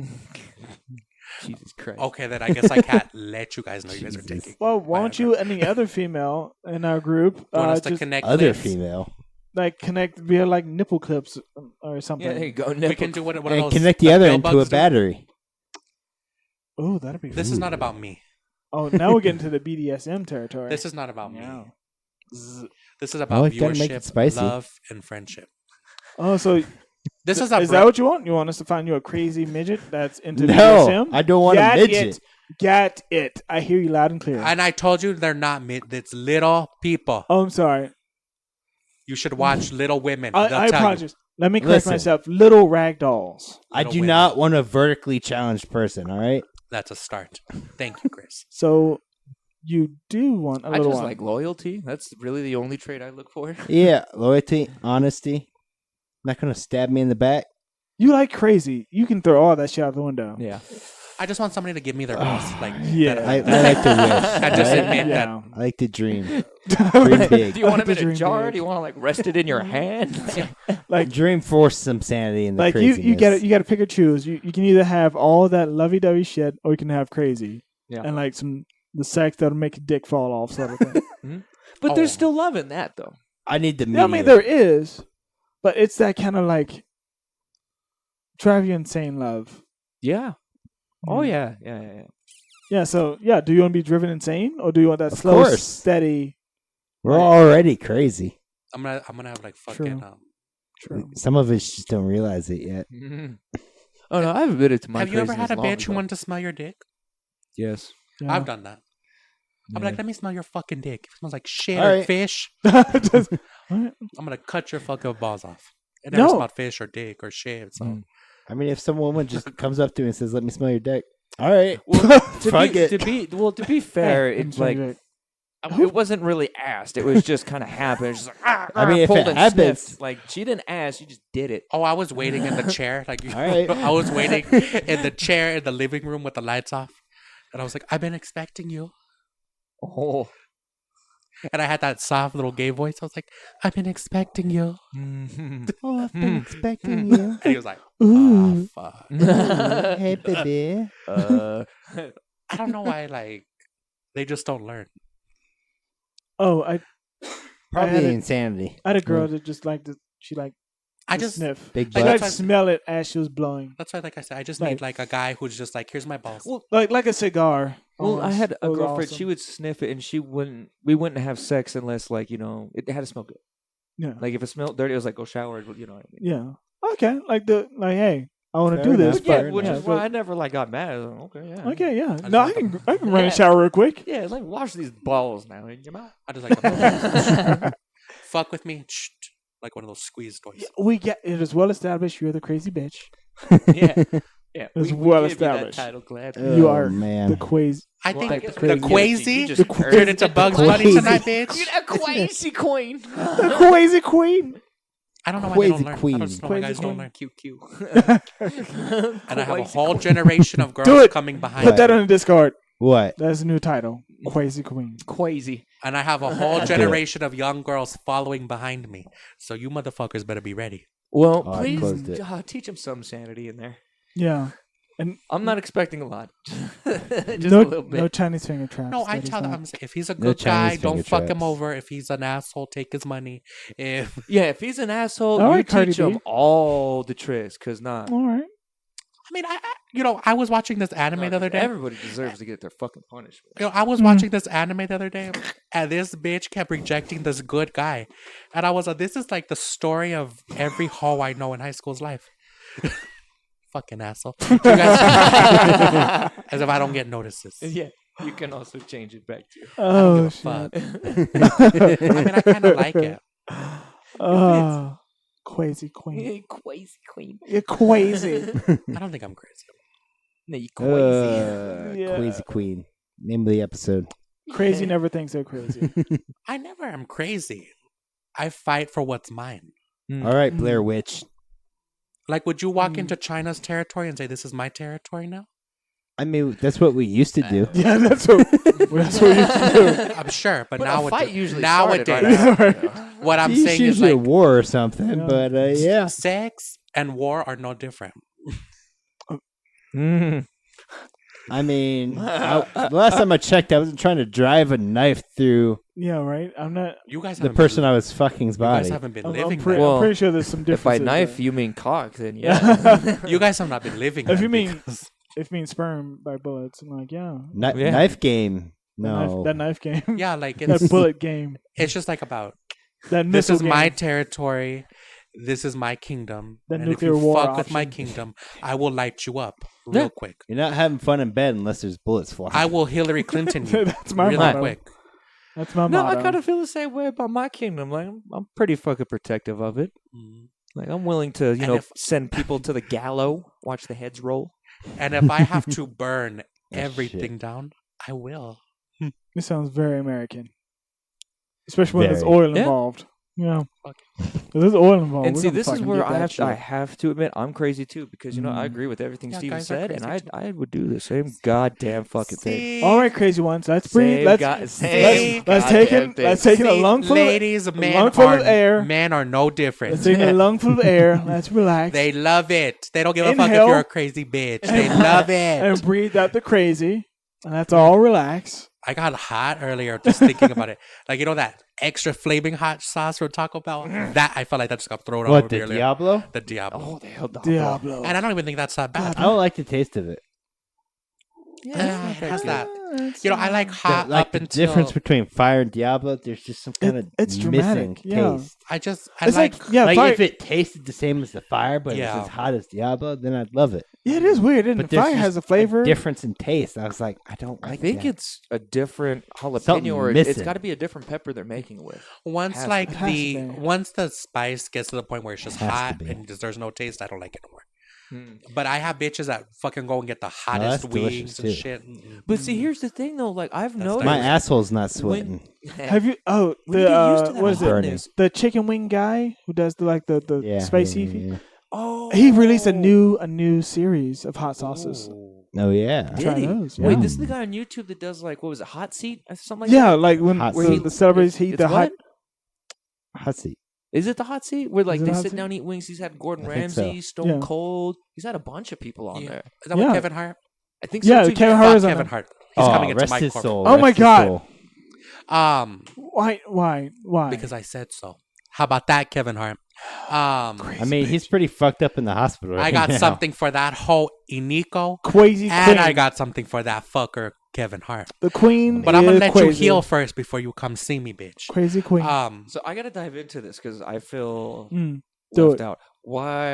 Jesus Christ. Okay, then I guess I can't let you guys know you guys are Jesus. taking. well, why don't Viagra. you and the other female in our group Want us to just connect Other clips? female. like connect via like nipple clips or something? Yeah, there you go. We can do one of And those. connect the that other Bill into a Bugs do. battery. Oh, that'd be. This is not about me. Oh, now we're getting to the BDSM territory. This is not about me. No. This is about you gotta make it viewership, spicy. love, and friendship. Oh, so This is a is that what you want? You want us to find you a crazy midget that's into No, BDSM? I don't want a Get midget. It. Get it. I hear you loud and clear. And I told you they're not it's little people. Oh, I'm sorry. You should watch Little Women. I They'll tell you. apologize. Let me correct Listen. myself. Little rag dolls. I Little do women. not want a vertically challenged person, all right? That's a start. Thank you, Chris. So you do want a I little just one. like loyalty. That's really the only trait I look for. Yeah, loyalty, honesty. Not going to stab me in the back. You like crazy. You can throw all that shit out the window. Yeah. I just want somebody to give me their best. Like, Yeah. that- I like to wish. I just right? admit that. Yeah. I like to dream. Dream big. Do you want him in Dream a jar? big. Do you want to like rest it in your hand? Like Dream for some sanity in the like craziness. you got to pick or choose. You can either have all that lovey-dovey shit, or you can have crazy. Yeah. And like the sex that'll make your dick fall off, sort of thing. But Oh. there's still love in that, though. I need the Yeah, I medium. mean there is, but it's that kind of like drive you insane love. Yeah. Oh Mm. yeah. Yeah. So yeah, do you want to be driven insane, or do you want that Of slow, course. steady? We're already crazy. I'm gonna have like fucking. True. True. Some of us just don't realize it yet. Oh no, I've admitted to my. Have you ever had a craziness bitch who long ago. wanted to smell your dick? Yes. Yeah. I've done that. I'm like, let me smell your fucking dick. If it smells like shit All or right. fish, Just- I'm gonna cut your fucking balls off. It never No. smelled fish or dick or shit. So Mm. I mean, if some woman just comes up to me and says, "Let me smell your dick," all right, To fuck be, it. to be fair, Hey, it's like it wasn't really asked. It was just kind of happened. It's just like, I mean, if pulled it and happens- sniffed. Like she didn't ask, she just did it. Oh, I was waiting in the chair. Like, All right. I was waiting in the chair in the living room with the lights off. And I was like, I've been expecting you. Oh. And I had that soft little gay voice. I was like, I've been expecting you. Oh, I've been expecting you. And he was like, Ooh. fuck. Hey, baby. I don't know why, like, they just don't learn. Oh, I Probably had a- insanity. had a girl that just liked to. She liked I to just, sniff. Big She butt. liked to smell it as she was blowing, that's why, like I said, I just Like- need, like, a guy who's just like, here's my balls. Well, like a cigar. Well, I almost. had It a was girlfriend. awesome. She would sniff it, and we wouldn't have sex unless, like, it had to smell good. Yeah. Like if it smelled dirty, it was like go shower. You know what I mean? Yeah. Okay. Hey, I want to Fair do this. enough, But, fair which enough. is why I never like got mad. I was like, okay, yeah. Okay. Yeah. just No, I want can run Yeah. a shower real quick. Yeah, it's like wash these balls now in your mouth. I just like, fuck with me. Shh. Like one of those squeeze toys. We get it is well established. You're the crazy bitch. Yeah, yeah. It's we well gave you that established. title, glad. You Oh, are man. the crazy. I Well, think I guess the we didn't give it to Quazy you, you just turned into Bugs Bunny Quazy. tonight, bitch. You're a crazy queen. The crazy queen. I don't know why they don't Quazy learn. I queen. just know why guys Quazy don't queen. learn. And I have a whole generation of Do girls it. coming behind Put me. that on the Discord. What? That's a new title. Crazy queen. Quazy. And I have a whole do it. generation of young girls following behind me. So you motherfuckers better be ready. Well, Oh, I please closed it. teach him some sanity in there. Yeah. I'm not expecting a lot. Just No, a little bit. no Chinese finger traps. No, I that is tell them, not- I'm saying, if he's a No good guy, Chinese don't finger fuck him traps. over. If he's an asshole, take his money. If Yeah, if he's an asshole, All you right, Cardi teach him B. all the tricks. Cause not. All right. I mean, I was watching this anime the other day. Everybody deserves to get their fucking punishment. I was watching this anime the other day, and this bitch kept rejecting this good guy, and I was like, "This is like the story of every hoe I know in high school's life." Fucking asshole! You guys, as if I don't get notices. Yeah, you can also change it back to. Oh, Give a shit. fuck. I mean, I kind of like it. Oh, crazy queen. Crazy queen. You're crazy. I don't think I'm crazy. No, you crazy. Yeah. Quazy Queen. Name of the episode. Crazy never thinks they're crazy. I never am crazy. I fight for what's mine. All right, Blair Witch. Like, would you walk into China's territory and say, "This is my territory now"? I mean, that's what we used to do. Yeah, that's what you do. I'm sure, but, But a fight usually started nowadays, right after, though. what I'm It's saying is usually a like war or something, Yeah. but yeah. sex and war are no different. I mean, the last time I checked, I wasn't trying to drive a knife through Yeah, right. I'm not. You guys, the haven't person been, I was fucking's you guys body. haven't been I'm living. pretty, that. Well, I'm pretty sure there's some If by differences. knife there. you mean cock, then yeah. You guys have not been living. If that you mean- because- if you mean sperm by bullets, I'm like, yeah. Yeah. Knife game. No. That knife game. yeah, like That it's bullet game. it's just like about That this missile is my game. territory. This is my kingdom. The and nuclear if you war fuck with my option. kingdom, I will light you up real Yeah. quick. You're not having fun in bed unless there's bullets flying. I will Hillary Clinton you That's my really motto. quick. That's my No, motto. I kind of feel the same way about my kingdom. Like I'm pretty fucking protective of it. Mhm. Like I'm willing to, And know, if- send people to the gallows, watch the heads roll. And if I have to burn Oh, everything down, I will. This sounds very American, especially when there's Very. oil Yeah. involved. Yeah, Fuck. if there's oil involved. And we're see, gonna this is fucking where get that I shit. have to admit I'm crazy too because I agree with everything Yeah, Steven guys are said, and crazy too. I would do the same goddamn fucking thing. See? All right, crazy ones. Let's breathe. Let's same take goddamn it. Let's thing. take in a See, lungful. ladies, of, men lungful are of air. men are no different. Let's take in a lungful of air. Let's relax. They love it. They don't give a fuck if Inhale. you're a crazy bitch. They love it. and breathe out the crazy, and that's all. Relax. I got hot earlier just thinking about it. Like, that extra flaming hot sauce from Taco Bell? That, I felt like that just got thrown all What, over the me earlier. Diablo? The Diablo. Oh, the hell, Diablo. And I don't even think that's that bad. I don't like the taste of it. Yeah, it has that. I like hot Like up the until... difference between fire and Diablo, there's just some kind of it's missing dramatic, yeah. taste. I It's like yeah, Like fire. if it tasted the same as the fire, but Yeah. it's as hot as Diablo, then I'd love it. Yeah, it is weird. Isn't But it? there's Fire just has a flavor. difference in taste. I was like, I don't like I think that. it's a different Something jalapeno, or it's missing. got to be a different pepper they're making it with. once Has to like be. Has to be. once the spice gets to the point where it's just Has to hot be. and there's no taste, I don't like it anymore. Hmm. But I have bitches that fucking go and get the hottest that's delicious, wings and too. shit. Mm-mm. But see, here's the thing though. Like I've That's noticed My nice. asshole's not sweating. Have you? Oh, When you get used to the that what is it? Burning. hotness- The chicken wing guy who does the Yeah, spicy. yeah. Oh, He released a new series of hot sauces. Ooh. Oh yeah. Did Try he? those, Wait, yeah. this is the guy on YouTube that does like what was it, hot seat or something like Yeah, that? like when Hot where seat. the celebrities heat It's the hot. what? Hot seat. Is it the hot seat where like it they a hot sit seat? down and eat wings? He's had Gordon I think so. Ramsay, Stone Yeah. Cold. He's had a bunch of people on Yeah. there. Is that Yeah. what Kevin Hart? I think so Yeah, too. Kevin Fuck Hart is on Kevin there. Hart. He's coming into rest my his corporate. soul. Oh rest my his God. soul. Why? Because I said so. How about that, Kevin Hart? I mean, he's pretty fucked up in the hospital. I right got now. something for that hoe Iniko, Crazy and queen. I got something for that fucker Kevin Hart. the queen. But I'm gonna is let crazy. you heal first before you come see me, bitch. Crazy queen. So I gotta dive into this because I feel Do left it. out. Why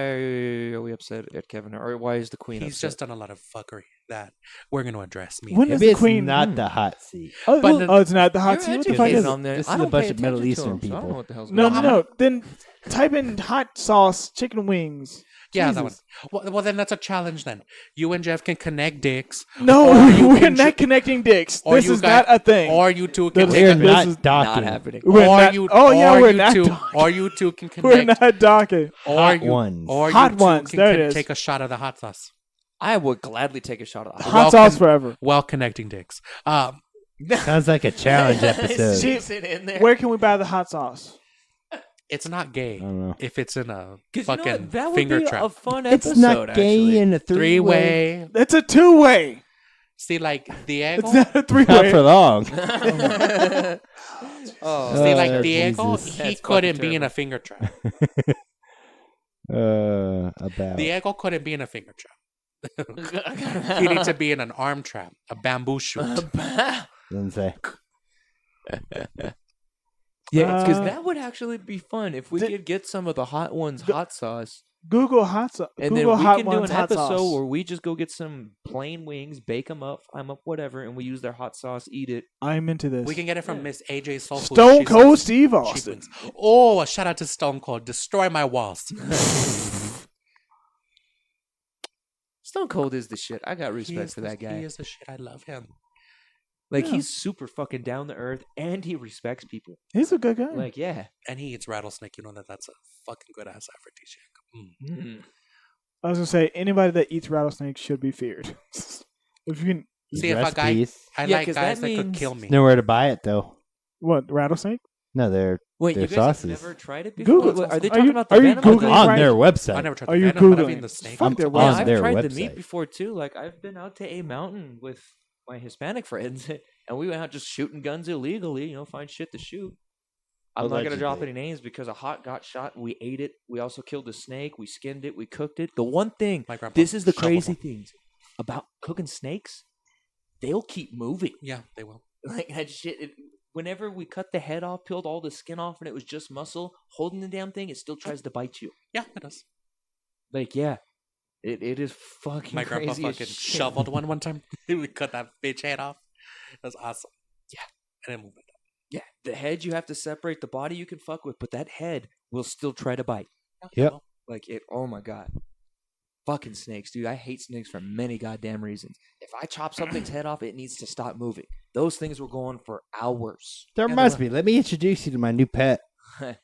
are we upset at Kevin Hart? Or why is the queen he's upset? just done a lot of fuckery that we're gonna address me. When is Maybe the it's queen? not the hot seat. Oh, But it's not the hot You're seat. What the educated fuck is it? on there. This I is a don't bunch pay of Middle attention to Eastern him, so I don't people. know what the hell's No, going no, on. no. Then type in hot sauce chicken wings. Yeah, that one. Jesus. Well, then that's a challenge. Then you and Jeff can connect dicks, No, Or you we're can not connecting dicks. or This you is guys- not a thing. or you two can This take We're is- a, this not is docking. Not happening. We're or not, you, oh yeah, or we're you not. two, Docking. or you two can We're connect, not docking. or Hot you, ones. or you Hot two ones, can there it is. take a shot of the hot sauce. I would gladly take a shot of that. Hot Well, sauce con- forever. Well, connecting dicks. Sounds like a challenge episode. See, it in there. where can we buy the hot sauce? It's not gay I don't know. if it's in a 'Cause fucking you know what? That would finger be trap. a fun It's episode. not gay actually. in a three-way. Three-way. It's a two-way. See, like Diego. It's not a Not three-way. for long. Oh, See, like Oh, Diego, Jesus. he That's couldn't fucking be in a terrible. finger trap. About. Diego couldn't be in a finger trap. He needs to be in an arm trap, a bamboo shoot. Doesn't say. Yeah, because Uh, that would actually be fun if we could get some of the hot ones hot sauce, Google hot sauce. and Google then we hot can do ones an hot episode sauce. where we just go get some plain wings, bake them up, fry them up, whatever, and we use their hot sauce, eat it. I'm into this. We can get it from Miss AJ Soul Food. Stone She's Cold got Steve cheap Austin. wings. Oh, a shout out to Stone Cold. Destroy my walls. Stone Cold is the shit. I got He respect is for the- that guy. He is the shit. I love him. Like Yeah. he's super fucking down to earth, and he respects people. He's a good guy. Like yeah. And he eats rattlesnake. You know that's a fucking good ass aphrodisiac. Mm. I was gonna say anybody that eats rattlesnakes should be feared. If you can, See, if a guy, Recipes. I Yeah, like 'cause guys that that could means- kill me. Nowhere to buy it though. what rattlesnake? No, they're Wait, Their you guys sauces. have never tried it before? Google it. Are they Are talking you- about the are you venom or the- Googling on right? their I website. never tried Are the you venom, but I've Googling? eaten the snake. Fuck their on Yeah, website. I've their tried the website. meat before too. Like I've been out to a mountain with my Hispanic friends, and we went out just shooting guns illegally. You know, find shit to shoot. I'm not gonna drop Allegedly. any names because a hot got shot. We ate it. We also killed a snake. We skinned it. We cooked it. The one thing, My grandpa this is the shoveled crazy one. things about cooking snakes. They'll keep moving. Yeah, they will. Like that shit. Whenever we cut the head off, peeled all the skin off, and it was just muscle holding the damn thing, it still tries to bite you. Yeah, it does. Like yeah, it is fucking My grandpa crazy. as fucking shit. shoveled one time. We cut that bitch head off. That was awesome. Yeah. And then moved it. Yeah, the head you have to separate. The body you can fuck with, but that head will still try to bite. Yep. Well, Like it. Oh my god. Fucking snakes, dude. I hate snakes for many goddamn reasons. If I chop something's head off, it needs to stop moving. Those things were going for hours. There Yeah, must they be. Let me introduce you to my new pet. No,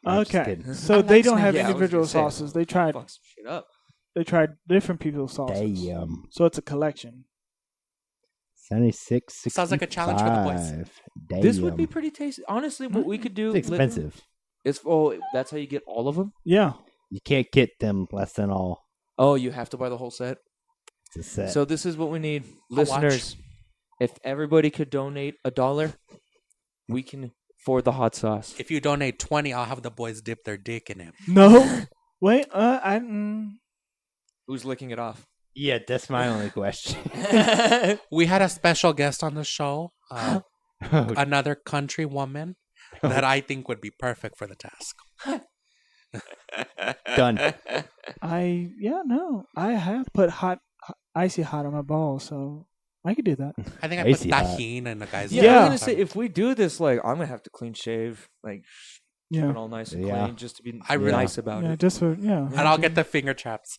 I'm just Okay, kidding. so I they like don't snake- have yeah, I was individual gonna say, sauces. They tried. Fuck some shit up. They tried different people's sauces. Damn. So it's a collection. 76. Sounds like a challenge for the boys. 65. Damn. This would be pretty tasty. Honestly, what we could do. It's expensive. It's oh, that's how you get all of them. Yeah. You can't get them less than all. Oh, you have to buy the whole set. It's a set. So this is what we need, I'll watch. listeners. If everybody could donate $1, we can afford the hot sauce. If you donate 20, I'll have the boys dip their dick in it. No. Wait. Who's licking it off? yeah, that's my only question. We had a special guest on the show, Oh, another country woman that I think would be perfect for the task. done. I have put icy hot on my balls, so I could do that. I think I put Icy hot. tahine in the guy's Yeah, I Yeah. was gonna say if we do this, like I'm gonna have to clean shave, like keep Yeah. it all nice and Yeah. clean, just to be I really- nice about Yeah, it. just for yeah. And I'll get the finger traps.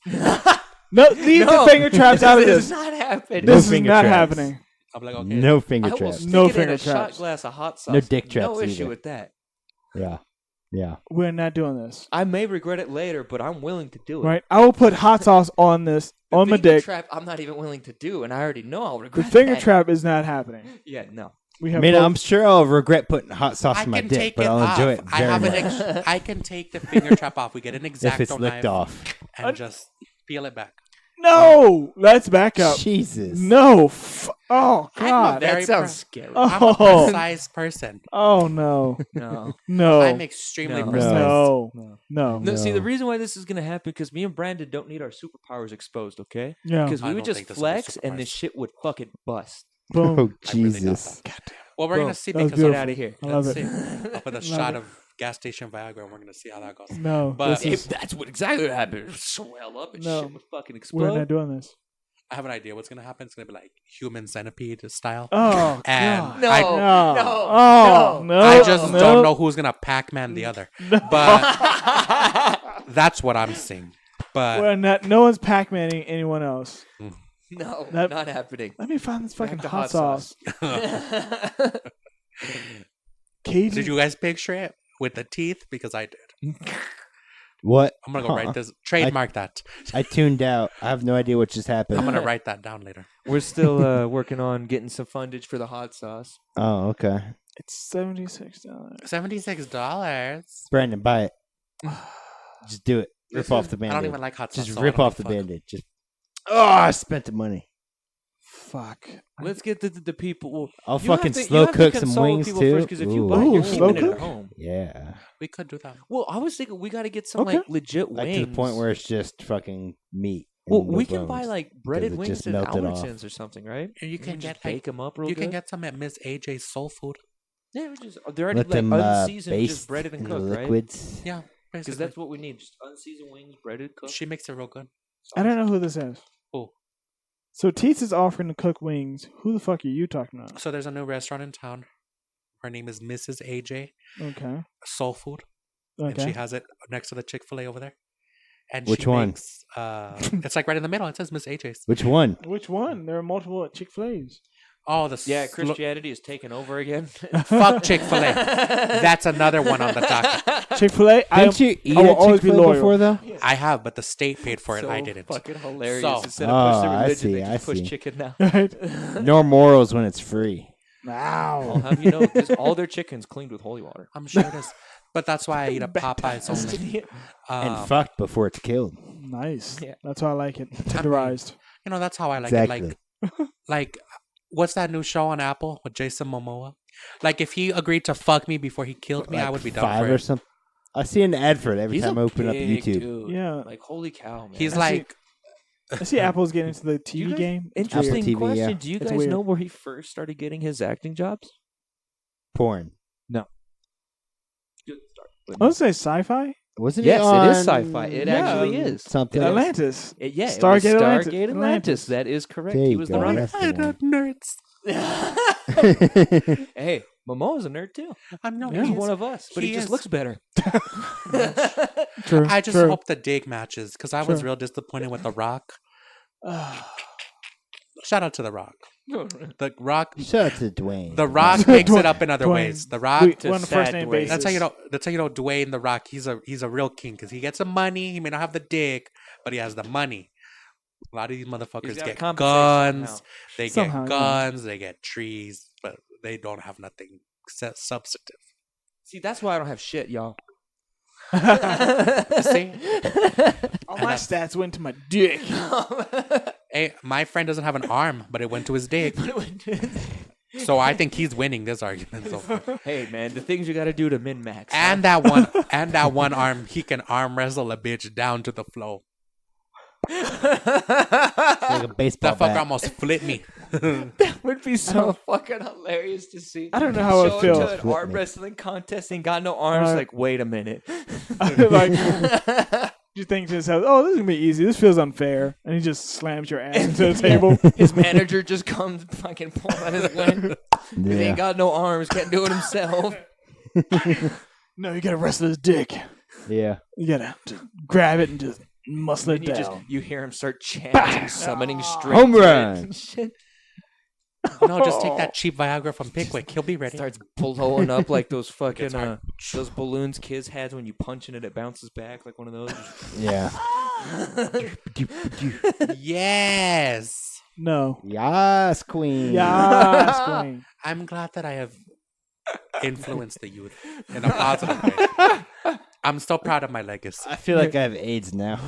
No, leave the finger traps out of This is this. not happening. No This is finger not traps. happening. I'm like, okay. No finger I will traps. stick No it in finger a shot traps. glass of hot sauce. No dick No traps issue either. with that. Yeah. Yeah. We're not doing this. I may regret it later, but I'm willing to do it. Right? I will put hot sauce on this The on my finger dick. trap, I'm not even willing to do, and I already know I'll The regret finger that. trap is not happening. Yeah, no. We I have mean, both- I'm sure I'll regret putting hot sauce I on my can dick, take but it I'll off. enjoy it I very have much. I can take the finger trap off. We get an If X-Acto it's licked knife off. and just peel it back. No! Let's back up. Jesus. No. Oh, I'm a God. very That sounds scary. I'm a Oh. precise person. Oh, no. No. No. I'm extremely No. precise. No. No. No. No, see, No. the reason why this is going to happen because me and Brandon don't need our superpowers exposed, okay? Yeah. Because I we don't would just think this will be flex and this supervised. shit would fucking bust. Boom. Oh, I really Jesus. Well, we're Boom. gonna see That was because Get of, out of here. I love let's it. see. I'll put a Love shot it. of gas station Viagra, and we're gonna see how that goes. No. But- This is, If that's what exactly what happened, swell up and No. shit would fucking we're explode. not doing this. I have an idea what's gonna happen. It's gonna be like human centipede style. Oh, And God. No. I- No. No. Oh, no. I just no. don't know who's gonna Pac-Man the other. But that's what I'm seeing. But We're not, no one's Pac-Manning anyone else. No, That- not happening. Let me find this fucking Back to hot sauce. Cajun. did you guys picture it with the teeth? Because I did. What? I'm gonna go write this. Trademark that. I tuned out. I have no idea what just happened. I'm gonna write that down later. We're still working on getting some fundage for the hot sauce. Oh, okay. It's $76. $76. Brandon, buy it. Just do it. Rip Listen, off the I band-aid. don't even like hot sauce. Just so I rip don't off the give a fuck. band-aid. Just. Oh, I spent the money. Fuck. Let's get the people. Well, I'll you have fucking to- you slow have to cook some consult with wings people too. first, 'cause if you Ooh. buy it, you're slow keeping it cook? at home. Yeah. We could do that. Well, I was thinking we got to get some Okay. like legit Like wings. to the point where it's just fucking meat. and well, no we can buy bones. like breaded it wings just at melted off. Albertsons or something, right? And you can just get bake like them up real you good. can get some at Miss AJ's Soul Food. Yeah, we just they're already Let like them unseasoned, baste just breaded and in the cooked, right? liquids. Yeah, Because basically. that's what we need: just unseasoned wings, breaded, cooked. She makes it real good. I don't know who this is. Oh, So Teats is offering to cook wings. Who the fuck are you talking about? so there's a new restaurant in town. Her name is Mrs. AJ Okay. Soul Food, and she Okay. has it next to the Chick-fil-A over there. And Which she one? Makes, it's like right in the middle. It says Miss AJ's. Which one? Which one? There are multiple at Chick-fil-A's. Oh, the Yeah, slo- Christianity is taken over again. fuck Chick-fil-A. That's another one on the docket. Chick-fil-A. Didn't you eat I will at always be Chick-fil-A loyal. before though? I have, but the state paid for it. So I didn't. Fucking hilarious. So- Instead of push the Oh, I religion, see, they I just push see. chicken now. Right. No morals when it's free. I'll Wow. have you know, this, all their chickens cleaned with holy water. I'm sure it is. But that's why I eat at Popeyes only. And fucked before it's killed. Nice. Yeah. That's how I like it. Tenderized. You know, that's how I like Exactly. it. Like, what's that new show on Apple with Jason Momoa? Like, if he agreed to fuck me before he killed me, I Like would be down 5 for or it. something. I see an ad for it every He's time I a open up big YouTube. dude. Yeah. Like, holy cow, man. He's I see- like, I see Apple's getting into the Do you TV guys- game. Interesting TV, question. yeah. Do you It's guys weird. know where he first started getting his acting jobs? Porn. Good start. I would say sci-fi. Wasn't Yes, it it is on sci-fi. It Yeah, actually is. Something. Atlantis. Yeah, Stargate it was Atlantis. Stargate Atlantis. That is correct. There He you was go, the runner. that's the I one. don't nerds. Hey, Momoa's a nerd too. I'm no Yeah. He's one of us, but he, He just is. looks better. True. I just true. hope the dig matches because I was True. real disappointed with The Rock. Shout out to The Rock. The Rock. Shout out to Dwayne. The Rock makes it up in other Dwayne. ways. The Rock. We, to we're on a sad first name Dwayne. basis. That's how you know. That's how you know Dwayne the Rock. He's a real king because he gets the money. He may not have the dick, but he has the money. A lot of these motherfuckers gotta get compensate guns. somehow. They Somehow, get yeah. guns. They get trees, but they don't have nothing substantive. See, that's why I don't have shit, y'all. See, All my stats went to my dick. hey, my friend doesn't have an arm, but it went to his dick. So I think he's winning this argument so far. Hey, man, the things you got to do to min max. And that one arm, he can arm wrestle a bitch down to the floor. like a baseball That fucker bat. almost flipped me. that would be so fucking hilarious to see. I don't know how it Show up feels. to an Flip arm me. wrestling contest and got no arms. Right. Like, wait a minute. Like, you think to yourself, "Oh, this is gonna be easy. This feels unfair," and he just slams your ass into the table. His manager just comes fucking pulling on his wing. He Yeah. ain't got no arms, can't do it himself. No, you gotta wrestle his dick. Yeah. You gotta just grab it and just muscle it And you down. you hear him start chanting, summoning strings. Home right, run. and shit. No, just take that cheap Viagra from Pickwick. He'll be ready. Starts blowing up like those fucking Gets hard. those balloons kids had when you punch in it, it bounces back like one of those. Yeah. Yes. No. Yes, queen. Yes, queen. I'm glad that I have influenced the youth in a positive way. I'm so proud of my legacy. I feel like I have AIDS now.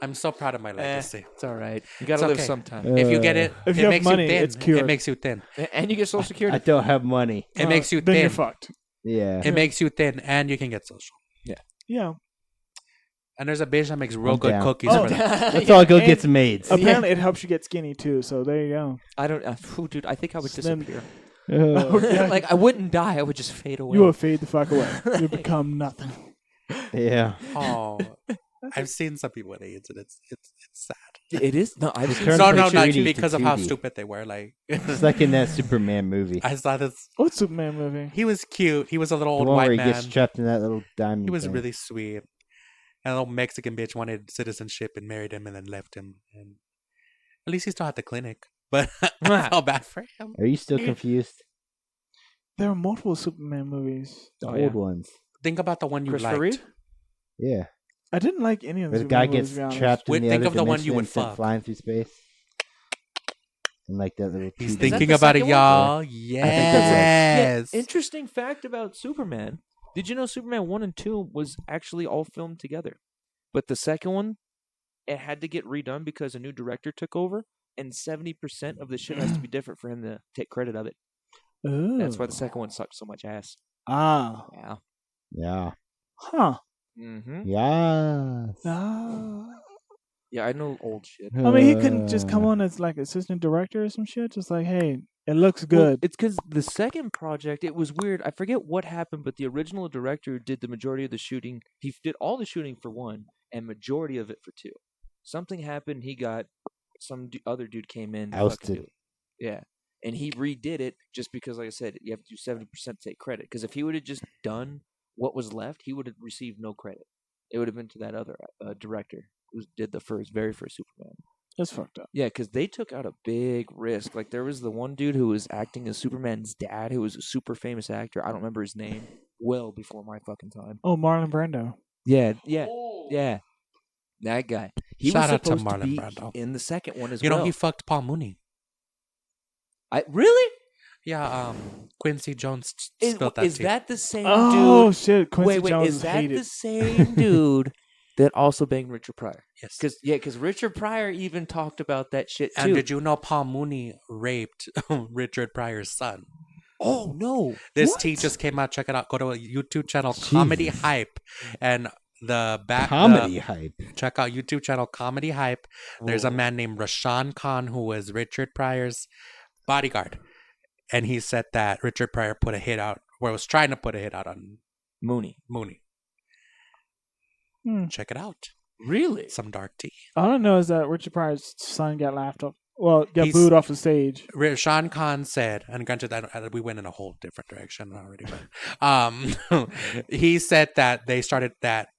I'm so proud of my legacy. It's all right. You gotta It's live okay. sometime, If you get it, If it you have makes money, you thin. it's cured. It makes you thin. and you get Social I Security. don't have money. It makes you Then you're thin. fucked. Yeah. It makes you thin, and you can get social. Yeah. And there's a bitch that makes real I'm good down. cookies Oh, for that. Let's all go and- get some AIDS. Apparently, it helps you get skinny too. So there you go. I don't. Dude, I think I would Slim- disappear. Yeah. Like I wouldn't die. I would just fade away. You will fade the fuck away. You become nothing. Yeah. Oh, I've seen some people with AIDS, and it's sad. It is. No, I was. Turn No, from no, not 3D to because of how 2D. stupid they were. Like, It's like in that Superman movie. I saw this. What Superman movie? He was cute. He was a little The old one where white he man. gets trapped in that little diamond. He was thing. really sweet. And a little Mexican bitch wanted citizenship and married him and then left him. And at least he still had the clinic. But I felt bad for him. Are you still confused? There are multiple Superman movies. The Oh, old yeah. ones. Think about the one you Christopher liked. Reeve? Yeah. I didn't like any of the Where the guy Superman gets movies, to be honest. trapped Wait, in the think other of the one you dimension would and sent fuck. flying through space. And like that little. He's 2D. thinking the about it, second one? y'all. that's Yes. Yeah, interesting fact about Superman. Did you know Superman 1 and 2 was actually all filmed together? But the second one, it had to get redone because a new director took over, and 70% of the shit has to be different for him to take credit of it. Oh. That's why the second one sucked so much ass. Ah. Yeah. Yeah. Huh. Mm-hmm. Yes. Ah. Yeah, I know old shit. I mean, he couldn't just come on as like assistant director or some shit. Just like, hey, it looks good. Well, it's because the second project, it was weird. I forget what happened, but the original director did the majority of the shooting. He did all the shooting for 1 and majority of it for 2. Something happened. He got some other dude came in. to fucking Ousted. do it. Yeah. And he redid it just because, like I said, you have to do 70% to take credit. Because if he would have just done what was left, he would have received no credit. It would have been to that other director who did the very first Superman. That's fucked up. Yeah, because they took out a big risk. Like, there was the one dude who was acting as Superman's dad, who was a super famous actor. I don't remember his name. Well before my fucking time. Oh, Marlon Brando. Yeah. That guy. He Shout was out to supposed to Marlon be Brando. in the second one as You well. know, he fucked Paul Mooney. Really? Yeah, Quincy Jones Is spilled that tea. that the same Oh dude? shit, Quincy Wait, Jones is that hated. the same dude that also banged Richard Pryor? Yes. Because Richard Pryor even talked about that shit too. And did you know Paul Mooney raped Richard Pryor's son? Oh no! This What? tea just came out. Check it out. Go to a YouTube channel, Jesus. Comedy Hype, and the back Comedy hype. check out YouTube channel Comedy Hype. There's a man named Rashawn Khan who was Richard Pryor's bodyguard, and he said that Richard Pryor put a hit out, or was trying to put a hit out on Mooney. Mooney. Hmm. Check it out. Really? Some dark tea. All I know is that Richard Pryor's son got laughed off. Well, got He's- booed off the stage. Rashawn Khan said, and granted that we went in a whole different direction already, but he said that they started that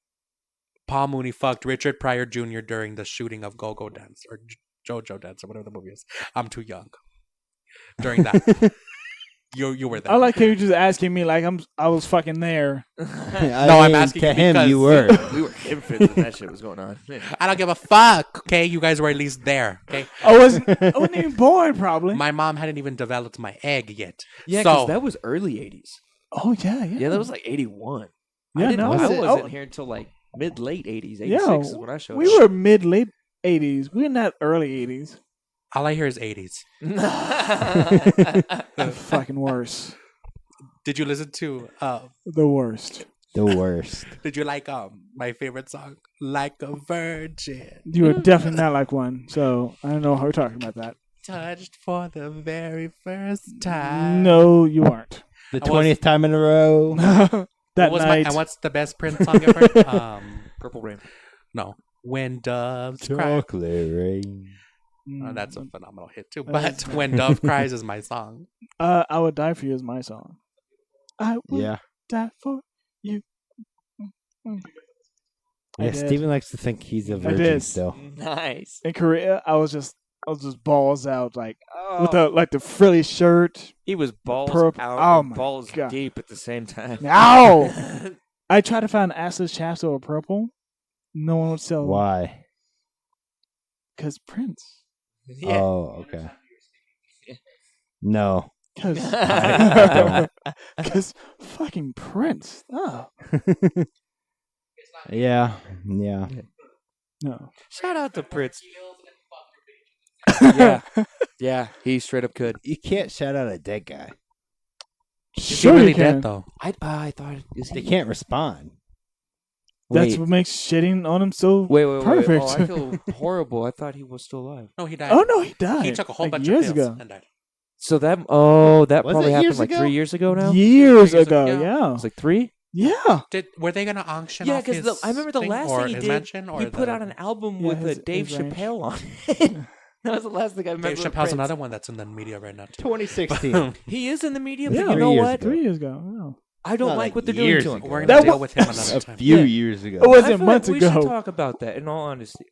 Paul Mooney fucked Richard Pryor Jr. during the shooting of Go Go Dance or JoJo Dance or whatever the movie is. I'm too young. During that, you were there. I like how you just asking me like I was fucking there. No, I'm asking to you him. because- You were. We were infants when that shit was going on. I don't give a fuck. Okay, you guys were at least there. Okay, I wasn't even born probably. my mom hadn't even developed my egg yet. Yeah, so because that was early '80s. Oh yeah. Yeah, that was like '81. Yeah, I, didn't, no, I was it? wasn't Oh. here until like mid-late '80s. '86 Yeah, is when I showed we up. were mid-late 80s. We're not early 80s. all I hear is 80s. Fucking worse. Did you listen to? The worst. The worst. Did you like my favorite song, "Like a Virgin"? You were definitely not like one. So I don't know how we're talking about that. Touched for the very first time. No, you weren't. The I was- 20th time in a row. That What was night. and what's the best Prince song ever? Purple Rain. No, When Doves Cry. Chocolate rain. That's a phenomenal hit too. That's- But When Dove Cries is my song. I Would Die For You is my song. I would Yeah. die for you. I Yeah. did. Steven likes to think he's a I virgin did. still. Nice. In Korea, I was just I was just balls out, like with Oh, the frilly shirt. he was balls purple- out oh and my balls God. deep at the same time. Ow! I tried to find assless chaps that were purple. No one would sell them Why? because Prince. Yeah. Oh, okay. No. Because I because fucking Prince. Oh Yeah. no. Shout out to Prince. Yeah. Yeah, he straight up could. You can't shout out a dead guy. Is he Sure really you can. dead though? I thought is They he? can't respond. That's Wait. what makes shitting on him so Wait. perfect. Oh, I feel horrible. I thought he was still alive. No, he died. Oh no, he died. He took a whole like bunch years of pills ago. and died. So that that Was probably it happened years like ago? 3 years ago now. Years Years ago, ago, yeah. It was like 3. Yeah. Were they gonna auction Yeah, off because his I remember the last or thing he his did. mansion or He put the- out an album Yeah, with his- Dave his ranch. Chappelle on it. That was the last thing I remember. Dave with Chappelle's Prince. another one that's in the media right now too. 2016. He is in the media, Yeah, but you 3 know years what? ago. 3 years ago. I don't Not like like what they're doing years to him. ago. We're That gonna deal was- with him another A time. few Yeah. years ago. It was- I it feel months like we ago. should talk about that in all honesty.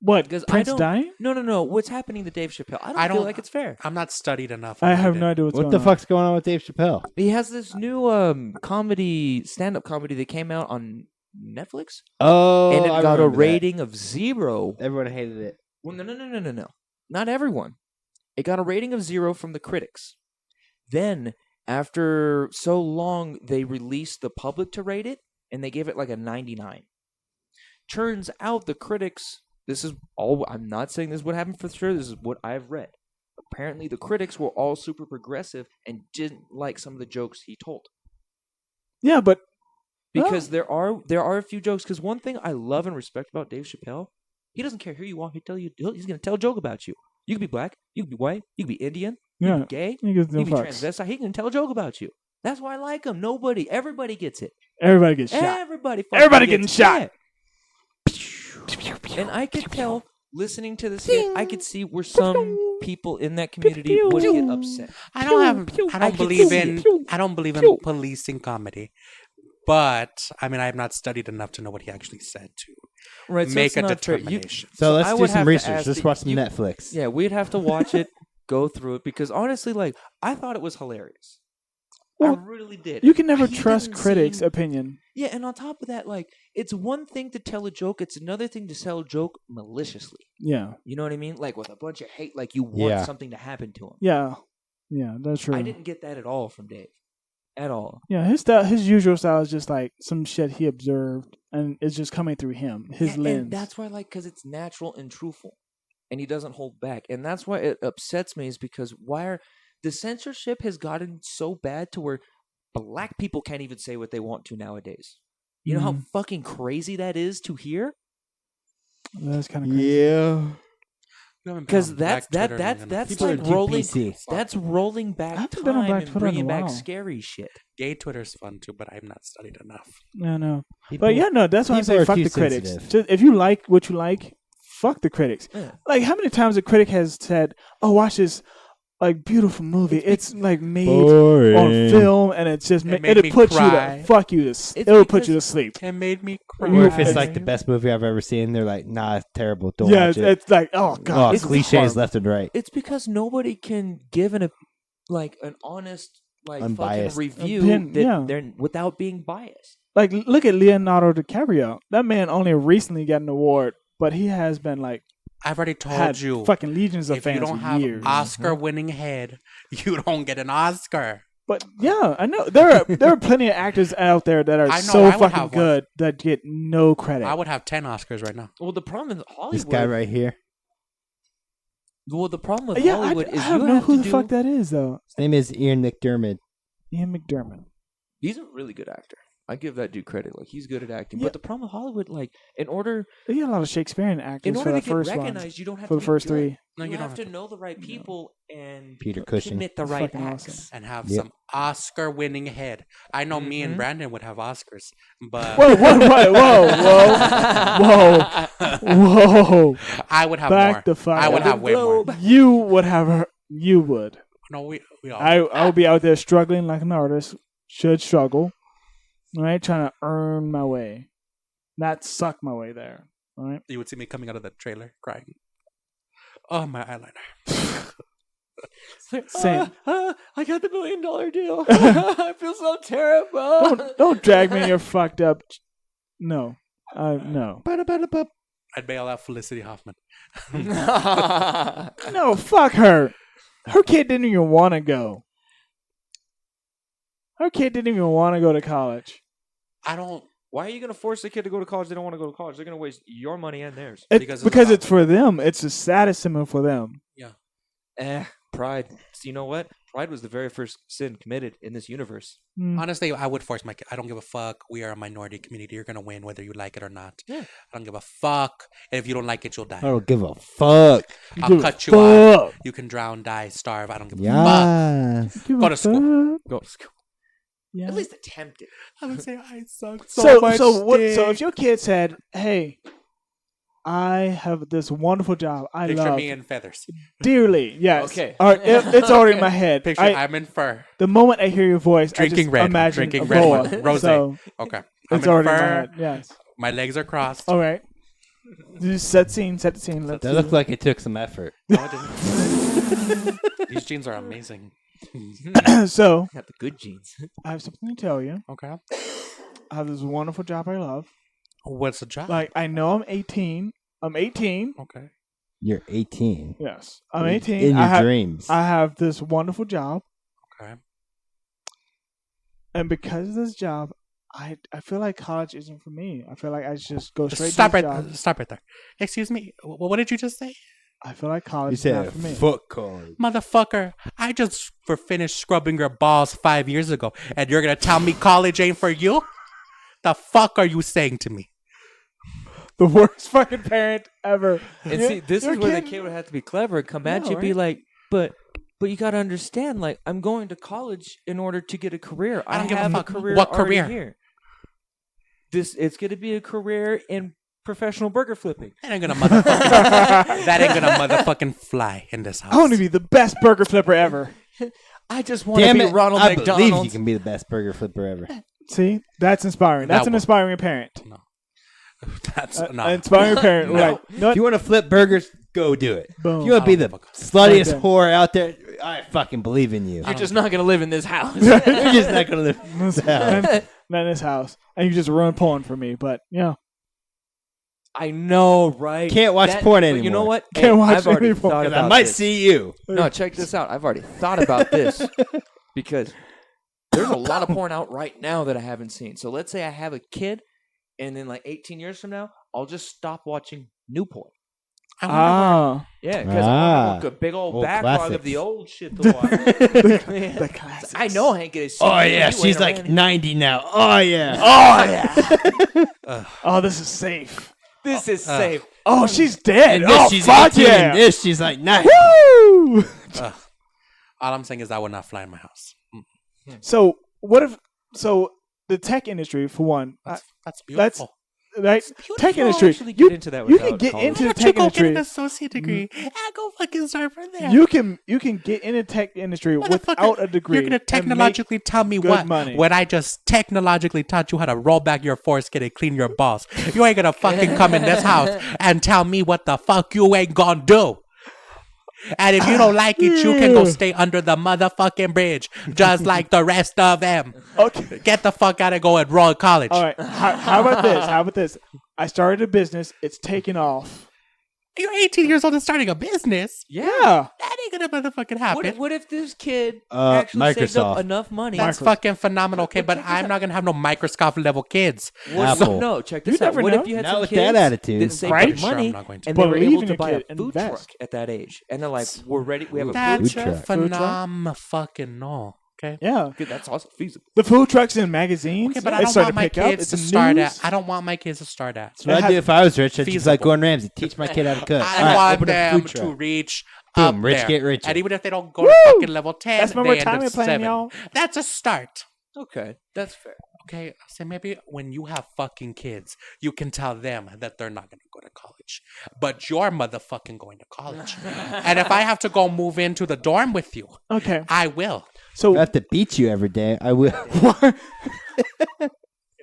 What? Because I Prince don't- dying? No. What's happening to Dave Chappelle? I I feel don't- like it's fair. I'm not studied enough. I on have it. no idea what's What going the on. fuck's going on with Dave Chappelle? He has this new comedy, stand-up comedy that came out on Netflix, Oh, and it I got a remember that. rating of 0. Everyone hated it. Well, no. Not everyone. It got a rating of 0 from the critics. Then, after so long, they released the public to rate it, and they gave it like a 99. Turns out the critics, this is all, I'm not saying this is what happened for sure, this is what I've read. Apparently, the critics were all super progressive and didn't like some of the jokes he told. Yeah, but Because there are a few jokes. Because one thing I love and respect about Dave Chappelle, he doesn't care who you are. He's going to tell a joke about you. You can be black. You can be white. You can be Indian. You can yeah, be gay. he gives no You can be fucks. transvestite. He can tell a joke about you. That's why I like him. Everybody gets it. Everybody gets shot. Everybody getting gets shot. it. And I could tell, listening to this, hit, I could see where some people in that community would get upset. I don't can believe see in. it. I don't believe in policing comedy. But I mean, I have not studied enough to know what he actually said to Right, so make it's a not fair. determination. So let's I do would some have to research. ask Let's that watch some you- Netflix. Yeah, we'd have to watch it, go through it, because honestly, like, I thought it was hilarious. Well, I really did. You can never He trust didn't critics' seem- opinion. Yeah, and on top of that, like, it's one thing to tell a joke, it's another thing to tell a joke maliciously. Yeah, You know what I mean? Like, with a bunch of hate, like, you want Yeah. something to happen to him. yeah, that's true. I didn't get that at all from Dave. At all. Yeah, his style, his usual style is just like some shit he observed, and it's just coming through him, his Yeah, lens. and that's why, like, because it's natural and truthful, and he doesn't hold back, and that's why it upsets me. Is because the censorship has gotten so bad to where black people can't even say what they want to nowadays. You know how Mhm. fucking crazy that is to hear? That's kind of crazy. Yeah. Because that's People are like too rolling. PC. That's rolling I back haven't been on time Black and Twitter in a bringing back while. scary shit. Gay Twitter's fun too, but I've not studied enough. Yeah, no. People- But yeah, no, that's why I people say are fuck too the critics. sensitive. Just, if you like what you like, fuck the critics. Yeah. Like, how many times a critic has said, "Oh, watch this, like, beautiful movie. It's like made Boring. on film, and it's just It made it'll me put you cry. to fuck you to It's it'll put because- you to sleep." It made me cry. Or if it's Right. like the best movie I've ever seen, they're like, nah, it's terrible. Don't Yeah, watch it. it's like, oh god, Oh, it's cliches horrible. left and right. It's because nobody can give an honest, like, Unbiased. fucking review Opinion, that yeah. they're without being biased. Like, look at Leonardo DiCaprio. That man only recently got an award, but he has been like I've already told had you. fucking legions of If you fans don't for have years. Oscar-winning head, you don't get an Oscar. But yeah, I know there are plenty of actors out there that are I know, so I would fucking have one. good that get no credit. I would have 10 Oscars right now. Well, the problem is Hollywood. This guy right here. Well, the problem with yeah, Hollywood is I don't you know have who to the fuck do. that is though. His name is Ian McDermott. Ian McDermott. He's a really good actor. I give that dude credit. Like, he's good at acting. Yeah. But the problem with Hollywood, like, in order They got a lot of Shakespearean actors in for order the to get first one. recognized, you don't have For to the be first good. three. No, you you don't have to know the right people and Peter Cushing. commit the right Fucking acts. awesome. And have Yep. some Oscar-winning head. I know me and Mhm. Brandon would have Oscars, but Whoa, whoa. I would have Back more. the fuck I would up. have way more. You would have her. You would. No, we all. I would be out there struggling like an artist should struggle. Right, trying to earn my way, not suck my way there. Right. You would see me coming out of the trailer crying. Oh, my eyeliner. Same. I got the $1 million deal. I feel so terrible. Don't drag me in your fucked up. No. No. I'd bail out Felicity Hoffman. No, fuck her. Her kid didn't even want to go. Her kid didn't even want to go to college. I don't. Why are you going to force the kid to go to college? They don't want to go to college. They're going to waste your money and theirs. Because it's for them. It's a status symbol for them. Yeah. Pride. So you know what? Pride was the very first sin committed in this universe. Honestly, I would force my kid. I don't give a fuck. We are a minority community. You're going to win whether you like it or not. Yeah. I don't give a fuck. And if you don't like it, you'll die. I don't give a fuck. I'll cut you off. You can drown, die, starve. I don't give a Yeah. fuck. Go to school. Go to school. Yeah. At least attempt it. I would say I suck So much. so dick. if your kid said, "Hey, I have this wonderful job I Picture love me in feathers. dearly," yes, Okay. all right, it's already in my head. Picture I'm in fur. The moment I hear your voice, Drinking I just red. imagine Drinking a red boa. wine. Rosé. So Okay. it's I'm already in in my fur. head. Yes. My legs are crossed. All right. Just set the scene. Set the scene. Let's That looked like it took some effort. No, I didn't. These jeans are amazing. So Got the good genes. I have something to tell you. Okay. I have this wonderful job I love. What's the job? Like I know I'm 18. I'm 18. Okay. You're 18. Yes, I'm 18. In your dreams. I have this wonderful job, Okay. and because of this job, I feel like college isn't for me. I feel like I should just go straight Stop to this right. job. Stop right there. Excuse me. What did you just say? I feel like college You is said not a for me. foot card. Motherfucker, I just finished scrubbing your balls 5 years ago, and you're gonna tell me college ain't for you? The fuck are you saying to me? The worst fucking parent ever. And see, this is where the kid would have to be clever and come at Yeah, you, be right? like, but you got to understand, like, I'm going to college in order to get a career. I don't give a have fuck. career What already career? Here. It's going to be a career in professional burger flipping. That ain't gonna motherfucking fly in this house. I want to be the best burger flipper ever. I just want to Damn be it. Ronald I believe you McDonald's. can be the best burger flipper ever. See, that's inspiring. That's That an one. inspiring parent. That's An not. inspiring parent. No. Like, you know If what? you want to flip burgers, go do it. Boom. If you want to be I the don't give a fuck. sluttiest Okay. whore out there, I fucking believe in you. You're just not going to live in this house. You're just not going to live in this house. Not in this house. And you just ruined porn for me, but yeah. I know, right? Can't watch porn but You know anymore. what? Can't watch I've already any porn. thought 'Cause about I might this. see you. No, check this out. I've already thought about this because there's a lot of porn out right now that I haven't seen. So let's say I have a kid, and then like 18 years from now, I'll just stop watching new porn. I wonder Ah. Yeah, because Ah. a big old Old backlog classics. of the old shit to watch. The classics. I know I ain't gonna see. Oh, you yeah. ain't She's like around. 90 now. Oh, yeah. Oh, yeah. Oh, this is safe. This is safe. Oh, she's dead. And Oh, this, she's fuck 18. yeah. And this, she's like 90. Woo! Ugh. All I'm saying is I would not fly in my house. So, what if... So, the tech industry, for one... That's That's- beautiful. right? Tech You'll industry. actually get into that you can without get college. into the Why don't you tech go get an industry. associate degree and go fucking start from there? You can get in the tech industry Motherfucker, without a degree. You're gonna and technologically tell me good what money. when I just technologically taught you how to roll back your foreskin and clean your balls. You ain't gonna fucking come in this house and tell me what the fuck you ain't gonna do. And if you don't like it, you can go stay under the motherfucking bridge, just like the rest of them. Okay. Get the fuck out and go enroll in college. All right. How about this? How about this? I started a business. It's taken off. You're 18 years old and starting a business. Yeah. That ain't gonna motherfucking happen. What if this kid actually saved up Microsoft. enough money? That's fucking phenomenal, okay? But I'm not gonna have no microscopic level kids. Apple. No, check this You out. never What know. if you had Not some with kids that attitude. that saved Right? up Sure, I'm money not going to. and they were Believe able in to your buy a kid, food invest. truck at that age, and they're like, "We're ready. We have a That's food a truck." fucking no. Okay. Yeah. Good, that's also feasible. The food trucks in magazines. Okay, but it I don't started want my pick up. kids It's to in start news. at. I don't want my kids to start at. So I'd do if I was rich. I'd just like Feasible. Gordon Ramsay. Teach my kid how to cook. I All right, want open a them food to truck. reach Boom, up rich there. get richer. And even if they don't go to Woo! fucking level 10, That's my they end retirement up plan, 7. y'all. That's a start. Okay, that's fair. Okay, so maybe when you have fucking kids, you can tell them that they're not going to go to college. But you're motherfucking going to college. And if I have to go move into the dorm with you, Okay. I will. So If I have to beat you every day, I will.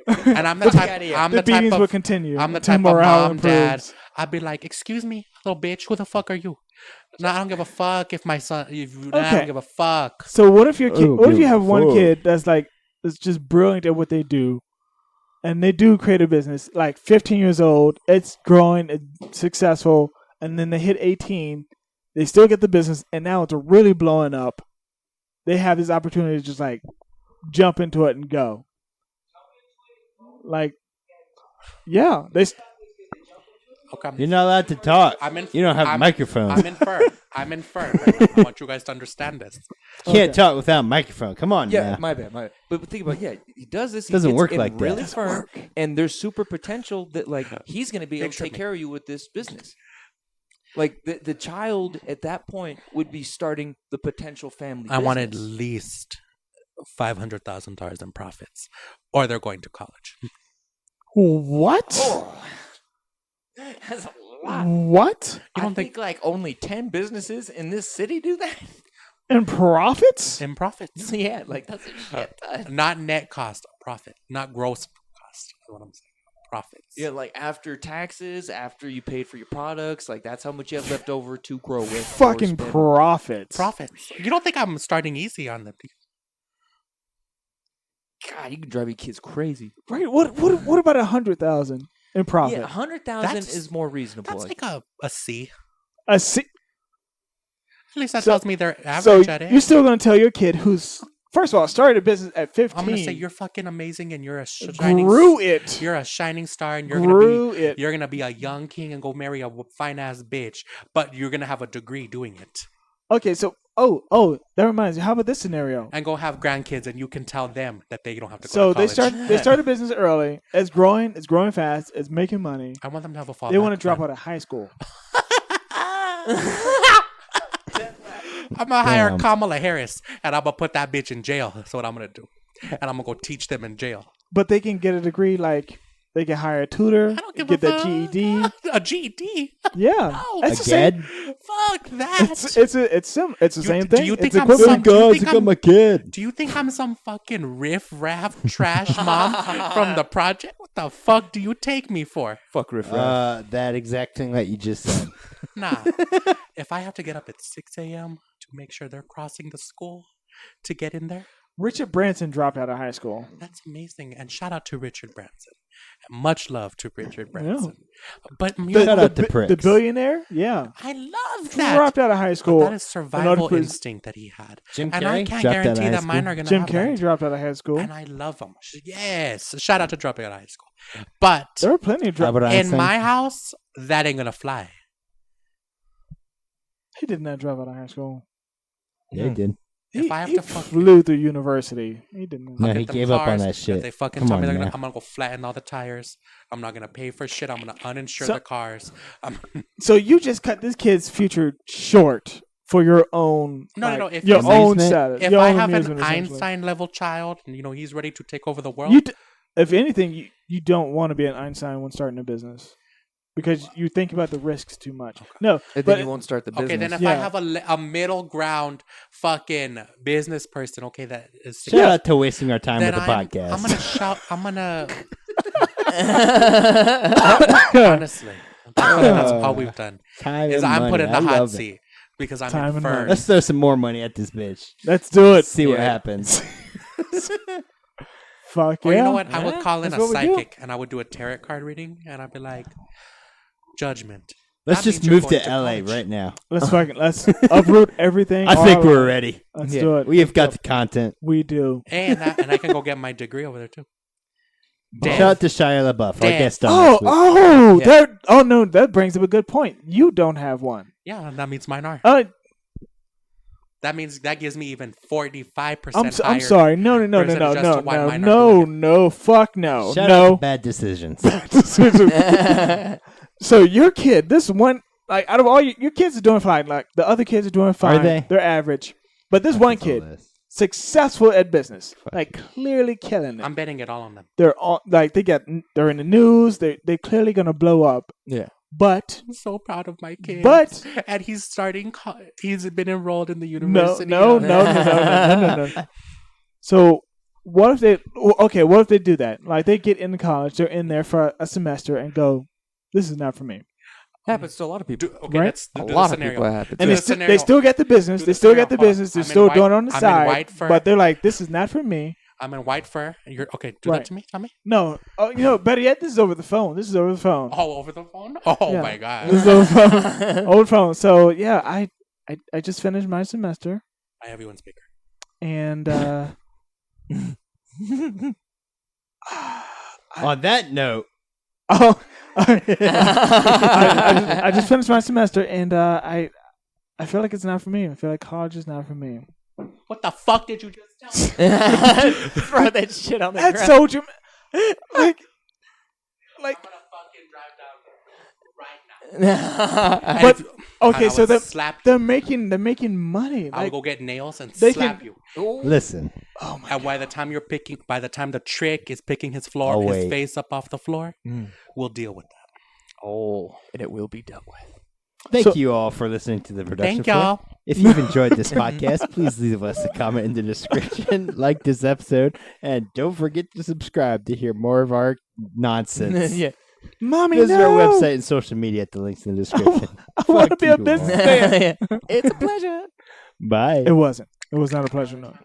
And I'm the type, I'm the the type beatings will of, continue. I'm the until type of morale mom, dad. improves. I'd be like, excuse me, little bitch, who the fuck are you? No, I don't give a fuck if my son. I don't Okay. give a fuck. So what if your kid? Oh, What if you give have a one fuck. kid that's just brilliant at what they do, and they do create a business, like 15 years old, it's growing, it's successful, and then they hit 18, they still get the business, and now it's really blowing up. They have this opportunity to just like jump into it and go. Like, yeah, Okay. You're not allowed to talk. You don't have a I'm- microphone. I'm infirm. I'm infirm. Right now. I want you guys to understand this. Can't Okay. talk without a microphone. Come on Yeah, now. my bad. But think about he does this. He Doesn't gets work in like that. really Doesn't firm, and there's super potential that like he's going to be able to Picture take me. care of you with this business. Like the child at that point would be starting the potential family. I want at business. least $500,000 in profits, or they're going to college. what? That's a lot. What? You I don't think like only 10 businesses in this city do that. And profits? In profits, Yeah, like that's a shit ton. not net cost, profit, not gross cost. Is what I'm saying. Profits. Yeah, like after taxes, after you paid for your products, like that's how much you have left over to grow with. or Fucking spend. profits. Profits. You don't think I'm starting easy on them? God, you can drive your kids crazy. Right? What about 100,000 in profit? Yeah, 100,000 That's- is more reasonable. That's like a C. A C- At least that So- tells me they're so average at it. you're still gonna tell your kid who's first of all started a business at 15. I'm gonna say you're fucking amazing and you're a shining. grew it. You're a shining star and you're Grew gonna be. it. You're gonna be a young king and go marry a fine ass bitch, but you're gonna have a degree doing it Okay, so oh, that reminds me. How about this scenario? and go have grandkids and you can tell them that they don't have to go So to college. they start a business early. It's growing fast. It's making money. I want them to have a fallback. They want to drop plan. out of high school. I'm gonna hire Damn. Kamala Harris and I'm gonna put that bitch in jail. That's what I'm gonna do, and I'm gonna go teach them in jail. But they can get a degree like they can hire a tutor, I don't give get a that fuck. GED. A GED? Yeah. No. It's the same. Again? Fuck that. It's the same do thing. you think it's I'm equivalent. some- do you think I'm- a kid. Do you think I'm some fucking riff-raff trash mom from the project? What the fuck do you take me for? fuck riff raff. That exact thing that you just said. Nah. If I have to get up at 6 a.m. to make sure they're crossing the school to get in there, Richard Branson dropped out of high school. that's amazing. And shout out to Richard Branson. Much love to Richard Branson. But you know Shout what? out to Pricks. The billionaire, yeah, I love that. dropped out of high But school. that is survival for his- instinct that he had. Jim And I Carrey can't dropped out of guarantee high that mine school. are going to Jim have Carrey that. dropped out of high school. And I love them. Yes. Shout out to dropping out of high school. But There were plenty of Albert drop. in Einstein. my house, that ain't going to fly. He did not drop out of high school. Yeah, he did. If I have he to fuck- flew through university. He didn't. No, I'll he get them gave up on cars. that If shit. they fucking Come tell me on, I'm man. gonna go flatten all the tires. I'm not gonna pay for shit. I'm gonna uninsure So- the cars. So you just cut this kid's future short for your own. No, like, no. If your it's- own Amusement? status. if your I own have an amusement, essentially. Einstein level child, and he's ready to take over the world, You if anything, you don't want to be an Einstein when starting a business because you think about the risks too much. No, And but then you won't start the business. okay. Then if Yeah. I have a middle ground fucking business person, okay, that is Shout out to wasting our time then with the podcast. I'm gonna shout. I'm gonna honestly. That's all we've done. Time Is and I'm money. put in the I hot love it. seat because I'm Time and money. infirm. Let's throw some more money at this bitch. let's do it. See what Yeah. happens. Fuck Or yeah. you know what? I would Yeah, call in that's a what we do. psychic and I would do a tarot card reading and I'd be like, judgment. Let's That just means you're move to going to LA college. right now. Let's uproot everything. I all think our we're lives. ready. Let's Yeah. do it. We have got the content. We do. And I can go get my degree over there too. Dan. Shout out to Shia LaBeouf, our Dan. guest on Oh, this week. oh, Yeah. that. Oh no, that brings up a good point. You don't have one. Yeah, that means mine are. That means that gives me even 45% I'm higher. sorry. No, percentage as to why mine are no, doing no. Fuck no, Shout out no. to bad decisions. So your kid, this one, like out of all your kids are doing fine. Like the other kids are doing fine. they? They're average. But this one kid, successful at business, like clearly killing it. I'm betting it all on them. They're all like they're in the news. They're clearly gonna blow up. Yeah. But I'm so proud of my kid. but and he's starting. He's been enrolled in the no university. no. So what if they? Okay, what if they do that? Like they get into college, they're in there for a semester and go, "This is not for me." Happens to a lot of people. Okay, Right? let's A do lot the of people scenario. happen. And Do they, the sti- scenario. they still get the business. Do They the still scenario. get the Hold on. business. They're I'm in still white- doing it on the I'm in side. white fur. But they're like, this is not for me. I'm in white fur. And you're okay. Do Right. that to me. Tell me. No. Oh, better yet, this is over the phone. This is over the phone. Oh, over the phone. Oh Yeah. my god. This is over the phone. Over the phone. So, yeah, I just finished my semester. I have you on speaker. And On that note, oh, I just finished my semester, and I feel like it's not for me. I feel like college is not for me. What the fuck did you just tell me? Throw that shit on the That's ground. so dramatic. Like, I'm gonna fucking drive down right now. but I okay, will so slap you. they're making money. I will Like, go get nails and they slap can- you. listen. oh my And by the time the trick is picking his floor, Oh, his wait. face up off the floor, Mm. we'll deal with that. Oh, and it will be dealt with. Thank So- you all for listening to the production. Thank Floor. y'all. If you've enjoyed this podcast, please leave us a comment in the description, like this episode, and don't forget to subscribe to hear more of our nonsense. Yeah. Mommy, Visit no. our website and social media at the links in the description. I want to Fuck be you a all. businessman. It's a pleasure. Bye. It wasn't. It was not a pleasure. No.